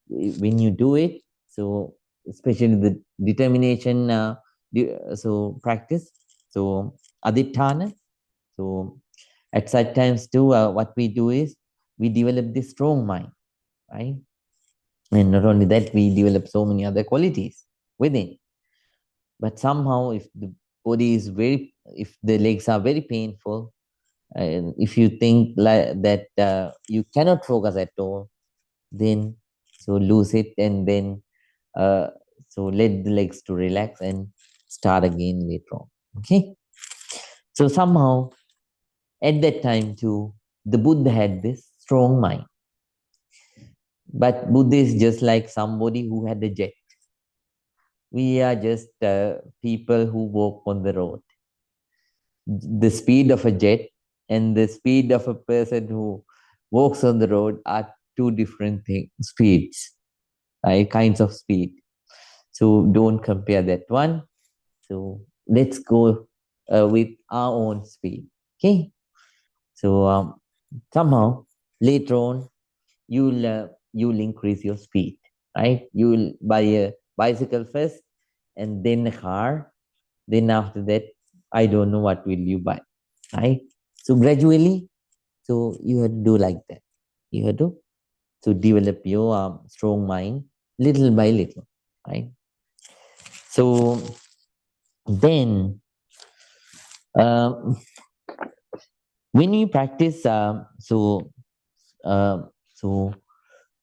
when you do it, so especially the determination practice, so aditana, so at such times too, what we do is we develop this strong mind, right? And not only that, we develop so many other qualities within. But somehow, if the body is if the legs are very painful, and if you think like that you cannot focus at all, then so lose it, and then uh, so let the legs to relax and start again later on. Okay. So somehow at that time too, the Buddha had this strong mind. But Buddha is just like somebody who had a jet. We are just people who walk on the road. The speed of a jet and the speed of a person who walks on the road are two different speeds, right? Kinds of speed. So don't compare that one. So let's go with our own speed. Okay. So somehow later on you'll increase your speed, right? You'll buy a bicycle first, and then a car. Then after that, I don't know what will you buy, right? So gradually, so you have to do like that. You have to develop your strong mind little by little, right? So then, um, when you practice, uh, so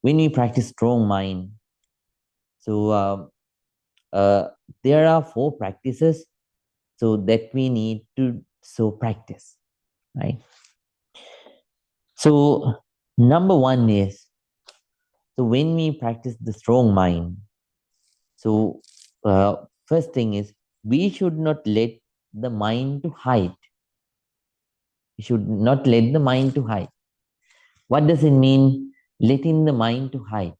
when you practice strong mind, so uh, there are four practices so that we need to practice, right? So number one is, so when we practice the strong mind, so first thing is we should not let the mind to hide. We should not let the mind to hide. What does it mean, letting the mind to hide,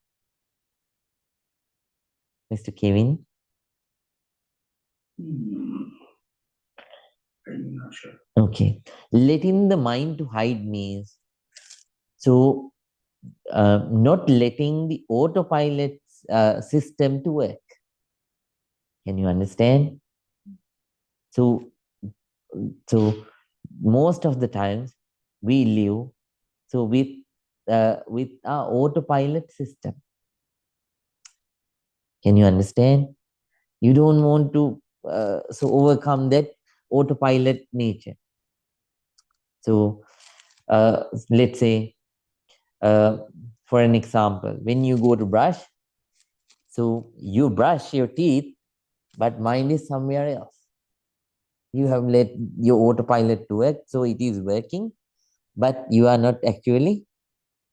Mr. Kevin? I'm not sure. Okay, letting the mind to hide means, so not letting the autopilot system to work. Can you understand? So, so most of the times we live so with our autopilot system. Can you understand? You don't want to overcome that autopilot nature. So let's say, uh, for an example, when you go to brush, so you brush your teeth, but mind is somewhere else. You have let your autopilot to work, so it is working, but you are not actually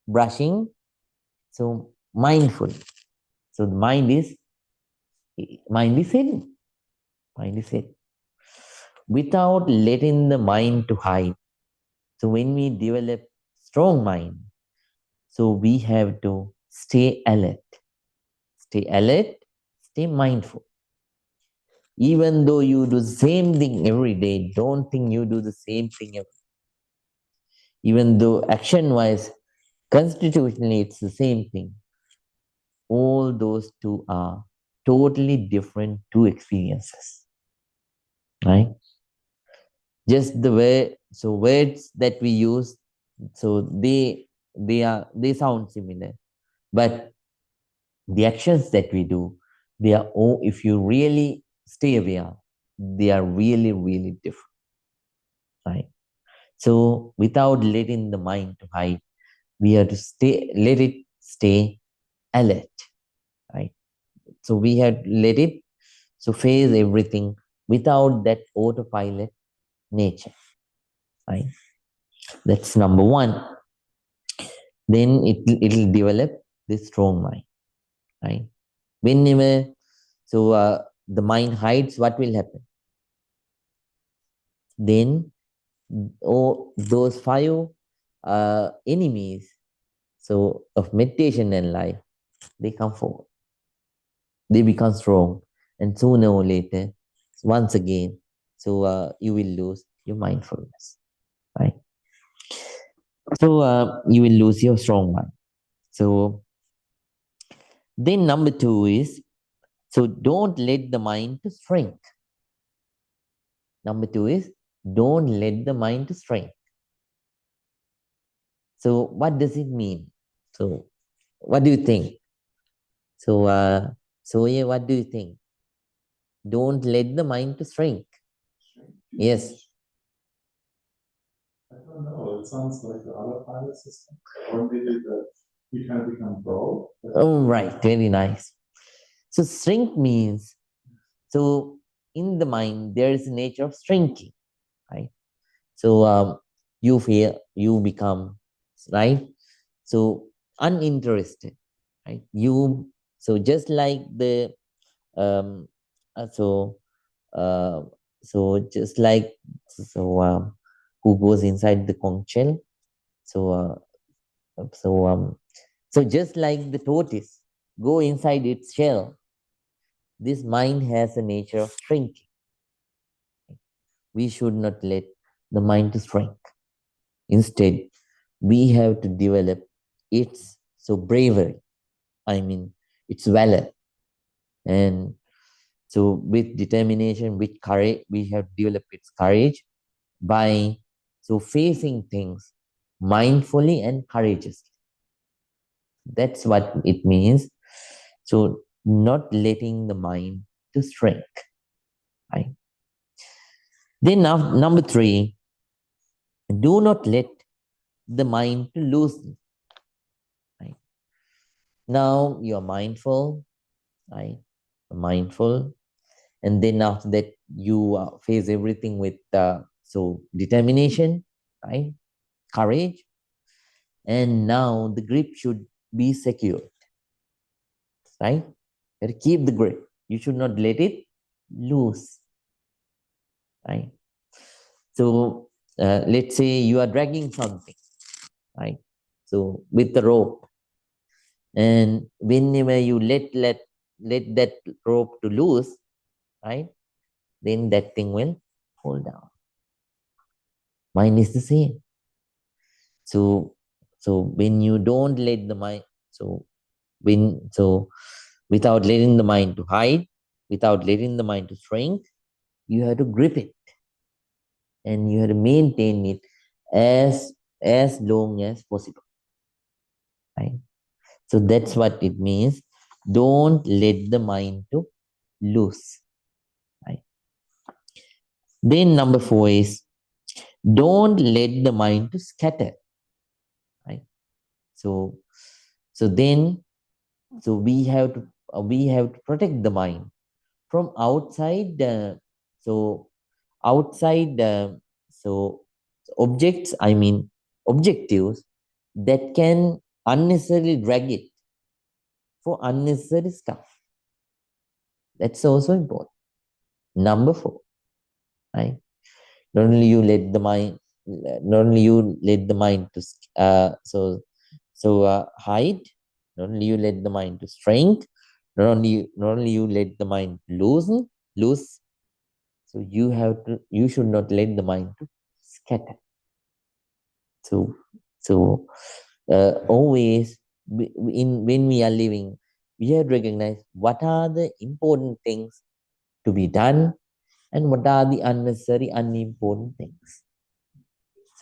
brushing, so mindful. So the mind is hidden. Mind is hidden. Without letting the mind to hide. So when we develop strong mind, so we have to stay alert, stay mindful. Even though you do the same thing every day, don't think you do the same thing every day. Even though action wise, constitutionally, it's the same thing. All those two are totally different two experiences, right? Just the way, so words that we use, so they sound similar, but the actions that we do, they are all, if you really stay aware, they are really really different, right? So without letting the mind to hide, we have to let it stay alert, right? So we have to let it face everything without that autopilot nature, right? That's number one. Then it'll develop this strong mind, right? Whenever the mind hides, what will happen? Then those five enemies of meditation and life, they come forward, they become strong, and sooner or later, once again, you will lose your mindfulness, right? So you will lose your strong mind. So then number two is, so don't let the mind to shrink. Number two is, don't let the mind to shrink. So what does it mean? So what do you think? So yeah, what do you think? Don't let the mind to shrink. Yes. I don't know. It sounds like the autopilot system. Or maybe that you kind of become broke. Oh, right. Very nice. So shrink means, so in the mind there is a nature of shrinking, right? So you feel you become, right? So uninterested. right? So just like the um, uh, so uh, so just like so who goes inside the conch shell. So so so just like the tortoise go inside its shell, this mind has a nature of shrinking. We should not let the mind to shrink. Instead, we have to develop its so bravery. I mean, its valor, and so with determination, with courage, we have developed its courage by so facing things mindfully and courageously. That's what it means. So not letting the mind to shrink. Right. Then now, number three, do not let the mind to loosen. Right. Now you're mindful, right? Mindful, and then after that you face everything with so determination, right? Courage, and now the grip should be secure, right? You have to keep the grip. You should not let it loose, right? So let's say you are dragging something, right? So with the rope, and whenever you let that rope to loose, right? Then that thing will fall down. Mind is the same. So when you don't let the mind, so without letting the mind to hide, without letting the mind to shrink, you have to grip it and you have to maintain it as long as possible. Right? So that's what it means. Don't let the mind to loose. Right? Then number four is don't let the mind to scatter. Right? So then we have to protect the mind from outside so outside so objects, I mean objectives that can unnecessarily drag it for unnecessary stuff. That's also important. Number four, right? Not only you let the mind, not only you let the mind to hide, not only you let the mind to shrink, not only you let the mind loose. So you should not let the mind to scatter. So always when we are living, we have to recognize what are the important things to be done and what are the unnecessary, unimportant things.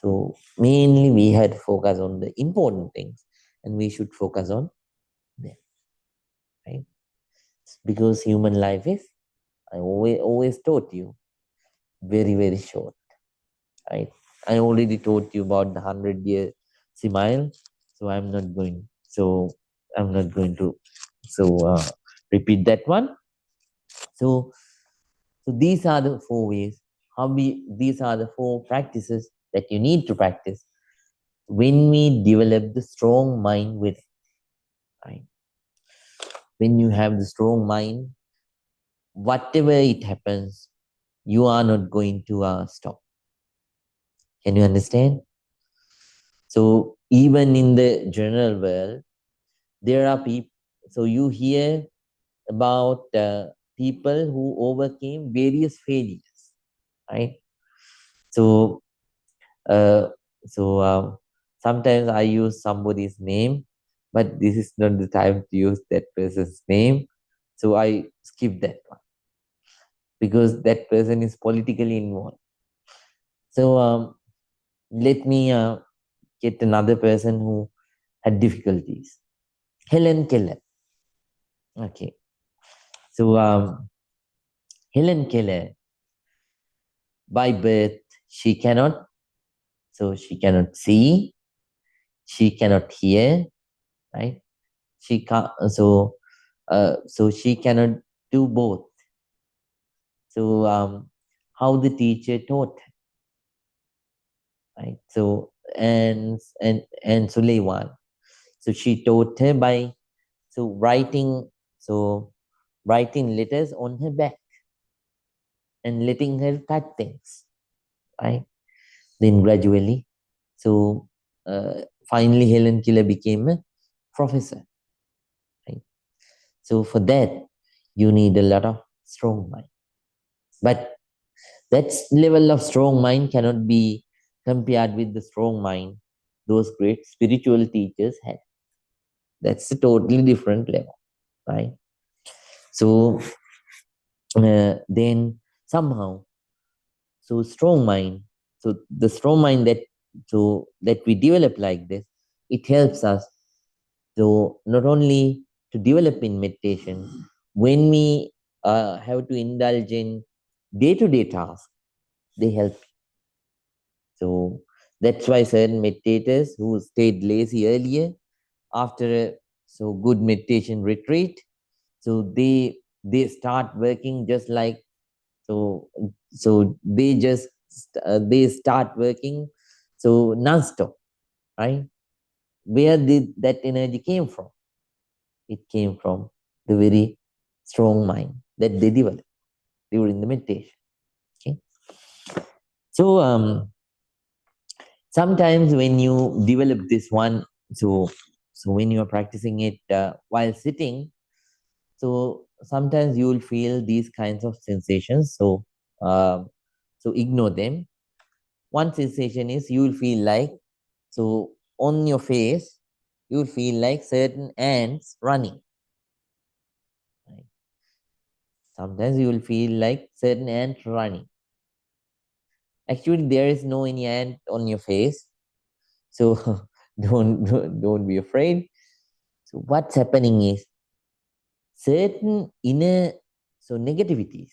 So mainly we had to focus on the important things and we should focus on them, right? Because human life is, I always taught you, very, very short, right? I already taught you about the 100-year smile, so I'm not going to so repeat that one. So these are the four ways these are the four practices that you need to practice when we develop the strong mind with, right? When you have the strong mind, whatever it happens, you are not going to stop. Can you understand? So even in the general world, there are people. So you hear about people who overcame various failures, right? So uh, sometimes I use somebody's name, but this is not the time to use that person's name. So I skip that one because that person is politically involved. So let me get another person who had difficulties. Helen Keller. Okay. So Helen Keller, by birth, she cannot. So she cannot see. She cannot hear. Right. She can't. So she cannot do both. So how the teacher taught, right? So and Sulaiman. So she taught her by So writing letters on her back and letting her cut things, right? Then gradually, so finally Helen Keller became a professor, right? So for that, you need a lot of strong mind. But that level of strong mind cannot be compared with the strong mind those great spiritual teachers had. That's a totally different level, right? So then somehow, so strong mind, so the strong mind that we develop like this, it helps us to not only to develop in meditation when we have to indulge in day-to-day tasks, they help. So that's why certain meditators who stayed lazy earlier, after a so good meditation retreat, so they start working just like, so they start working so non-stop, right? Where did that energy came from? It came from the very strong mind that they developed during the meditation. Okay, so sometimes when you develop this one, so when you are practicing it while sitting, so sometimes you will feel these kinds of sensations. Uh, so ignore them. One sensation is you will feel like, so on your face you will feel like certain ants running, right? Sometimes you will feel like certain ants running. Actually, there is no any ant on your face, so don't be afraid. So what's happening is certain inner so negativities,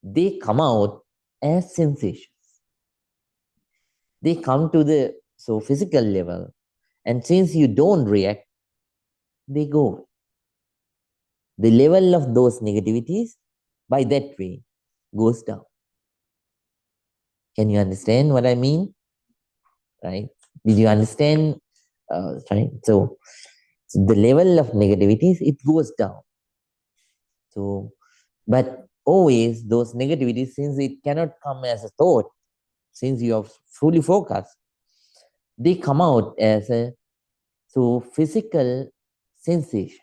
they come out as sensations. They come to the so physical level, and since you don't react, they go. The level of those negativities by that way goes down. Can you understand what I mean? Right? Did you understand? Right. So the level of negativities, it goes down. So, but always those negativities, since it cannot come as a thought, since you are fully focused, they come out as a so physical sensation.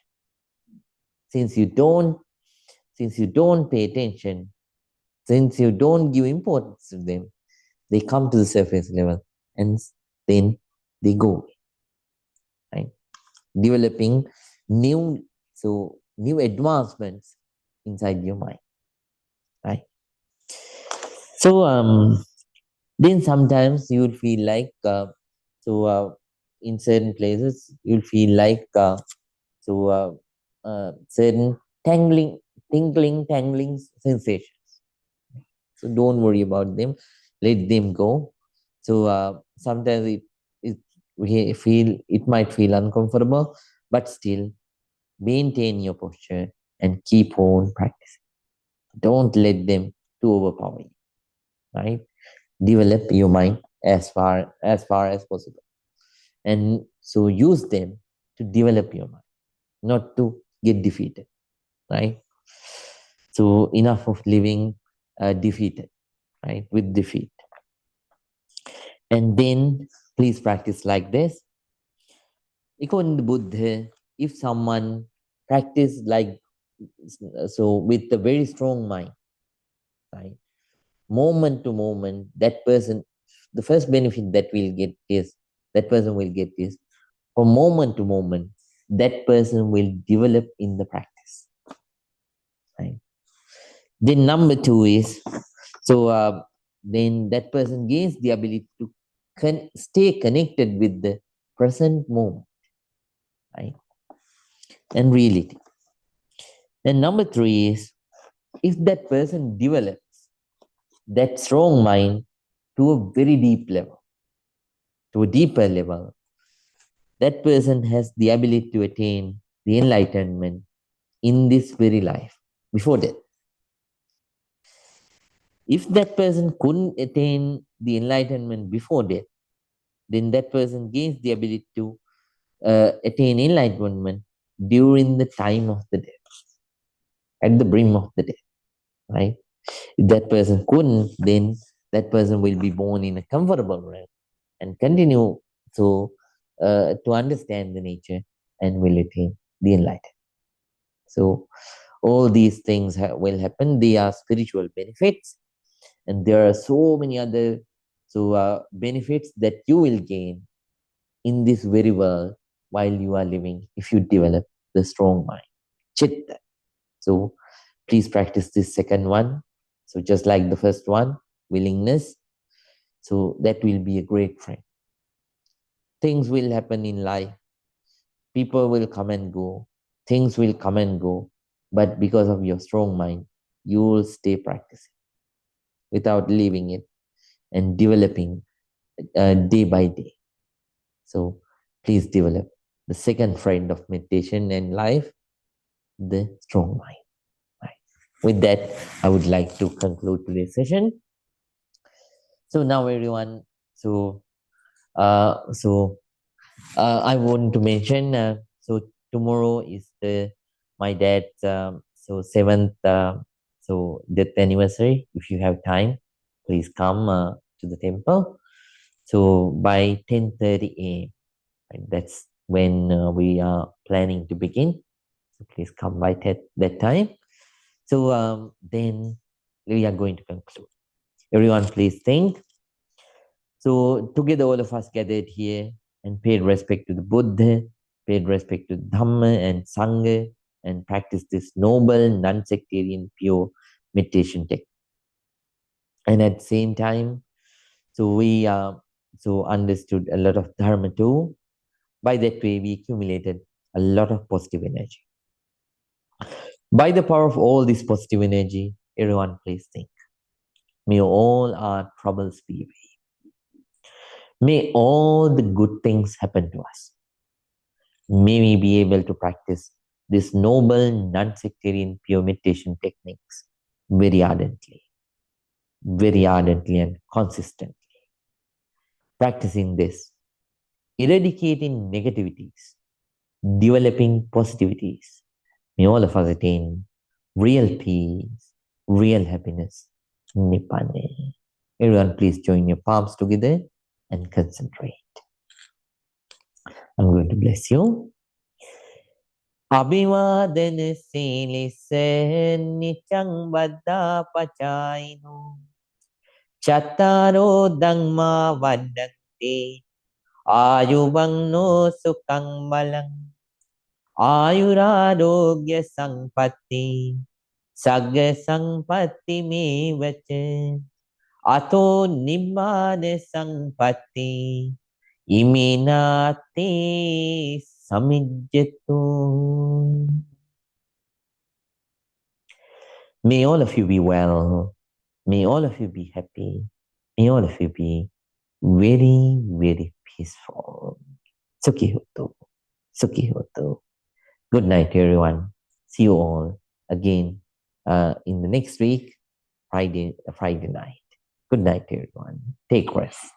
Since you don't, since you don't pay attention, since you don't give importance to them, they come to the surface level and then they go, right? Developing new, so new advancements inside your mind, right? So then sometimes you will feel like so in certain places you'll feel like so certain tangling, tangling sensations. So don't worry about them, let them go. So sometimes we feel it might feel uncomfortable, but still maintain your posture and keep on practicing. Don't let them to overpower you, right? Develop your mind as far as possible, and so use them to develop your mind, not to get defeated, right? So enough of living defeated, right? With defeat. And then please practice like this. According to Buddha, if someone practice like so with a very strong mind, right? Moment to moment, that person, the first benefit that will get is that person will get is from moment to moment, that person will develop in the practice, right? Then number two is, so then that person gains the ability to stay connected with the present moment, right? And reality. Then number three is, if that person develops that strong mind to a very deep level, to a deeper level, that person has the ability to attain the enlightenment in this very life before death. If that person couldn't attain the enlightenment before death, then that person gains the ability to attain enlightenment during the time of the death, at the brim of the death, right? If that person couldn't, then that person will be born in a comfortable realm and continue to understand the nature and will attain the enlightenment. So all these things will happen. They are spiritual benefits, and there are so many other benefits that you will gain in this very world while you are living if you develop the strong mind, chitta. So please practice this second one. So just like the first one, willingness. So that will be a great friend. Things will happen in life. People will come and go. Things will come and go. But because of your strong mind, you will stay practicing without leaving it and developing day by day. So please develop the second friend of meditation and life, the strong mind. Right. With that, I would like to conclude today's session. So now everyone, so I want to mention, tomorrow is my dad's seventh death anniversary. If you have time, please come to the temple. So by 10:30 a.m. Right, that's when we are planning to begin. So please come by that time. So then we are going to conclude. Everyone, please think. So together, all of us gathered here and paid respect to the Buddha, paid respect to Dhamma and Sangha, and practiced this noble, non-sectarian, pure meditation technique. And at the same time, so we understood a lot of Dharma too. By that way, we accumulated a lot of positive energy. By the power of all this positive energy, everyone please think. May all our troubles be away. May all the good things happen to us. May we be able to practice this noble, non-sectarian, pure meditation techniques very ardently and consistently. Practicing this, eradicating negativities, developing positivities. May all of us attain real peace, real happiness, Nibbana. Everyone, please join your palms together and concentrate. I'm going to bless you. අභිවාදන සීලිස නිච්ඡං වද්දා පචායිනෝ චත්තාරෝ ධම්මා වඩ්ඩන්ති ආයුවන්නෝ සුඛං බලං ආයුරාෝග්‍ය සංපත්ති සග්ග සංපත්ති මේවච අතෝ නිබ්බාන සංපත්ති ඉමිනාති samijjatu. May all of you be well. May all of you be happy. May all of you be very, very peaceful. Sukhi hotu. Sukhi hotu. Good night, everyone. See you all again in the next week, Friday night. Good night, everyone. Take rest.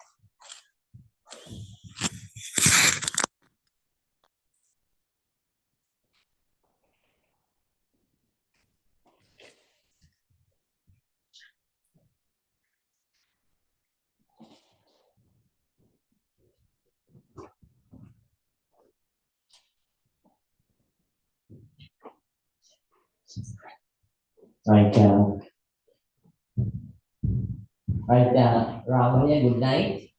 Right, Ramaya, good night.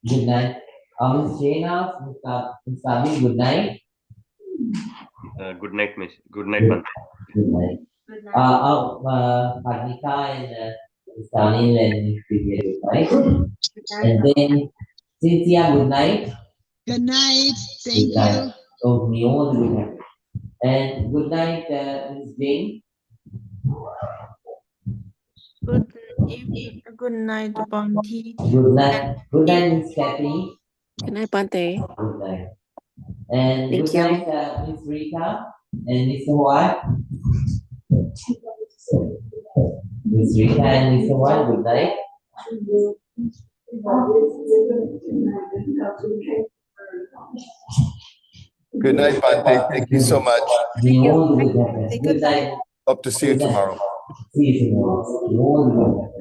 Good night. Ms. Jena, Ms. Sabi, good night. Good night, Miss. Good night, Bante. Good night. Padmika and Stanil and Divya, good night. And then Cynthia, good night. Good night. Thank Good you. night. Oh, me all good night. And good night, Ms. Jane. Good night, Bante. Good night. Good night, Ms. Kathy. Good night, Bante. Good night. And Thank good you. night, Ms. Rita and Mr. White. Ms. Rita and Mr. White, good night. Good night, Bante. Thank you so much. We all do that. Say good night. Hope to see you tomorrow. See you tomorrow. We all do that.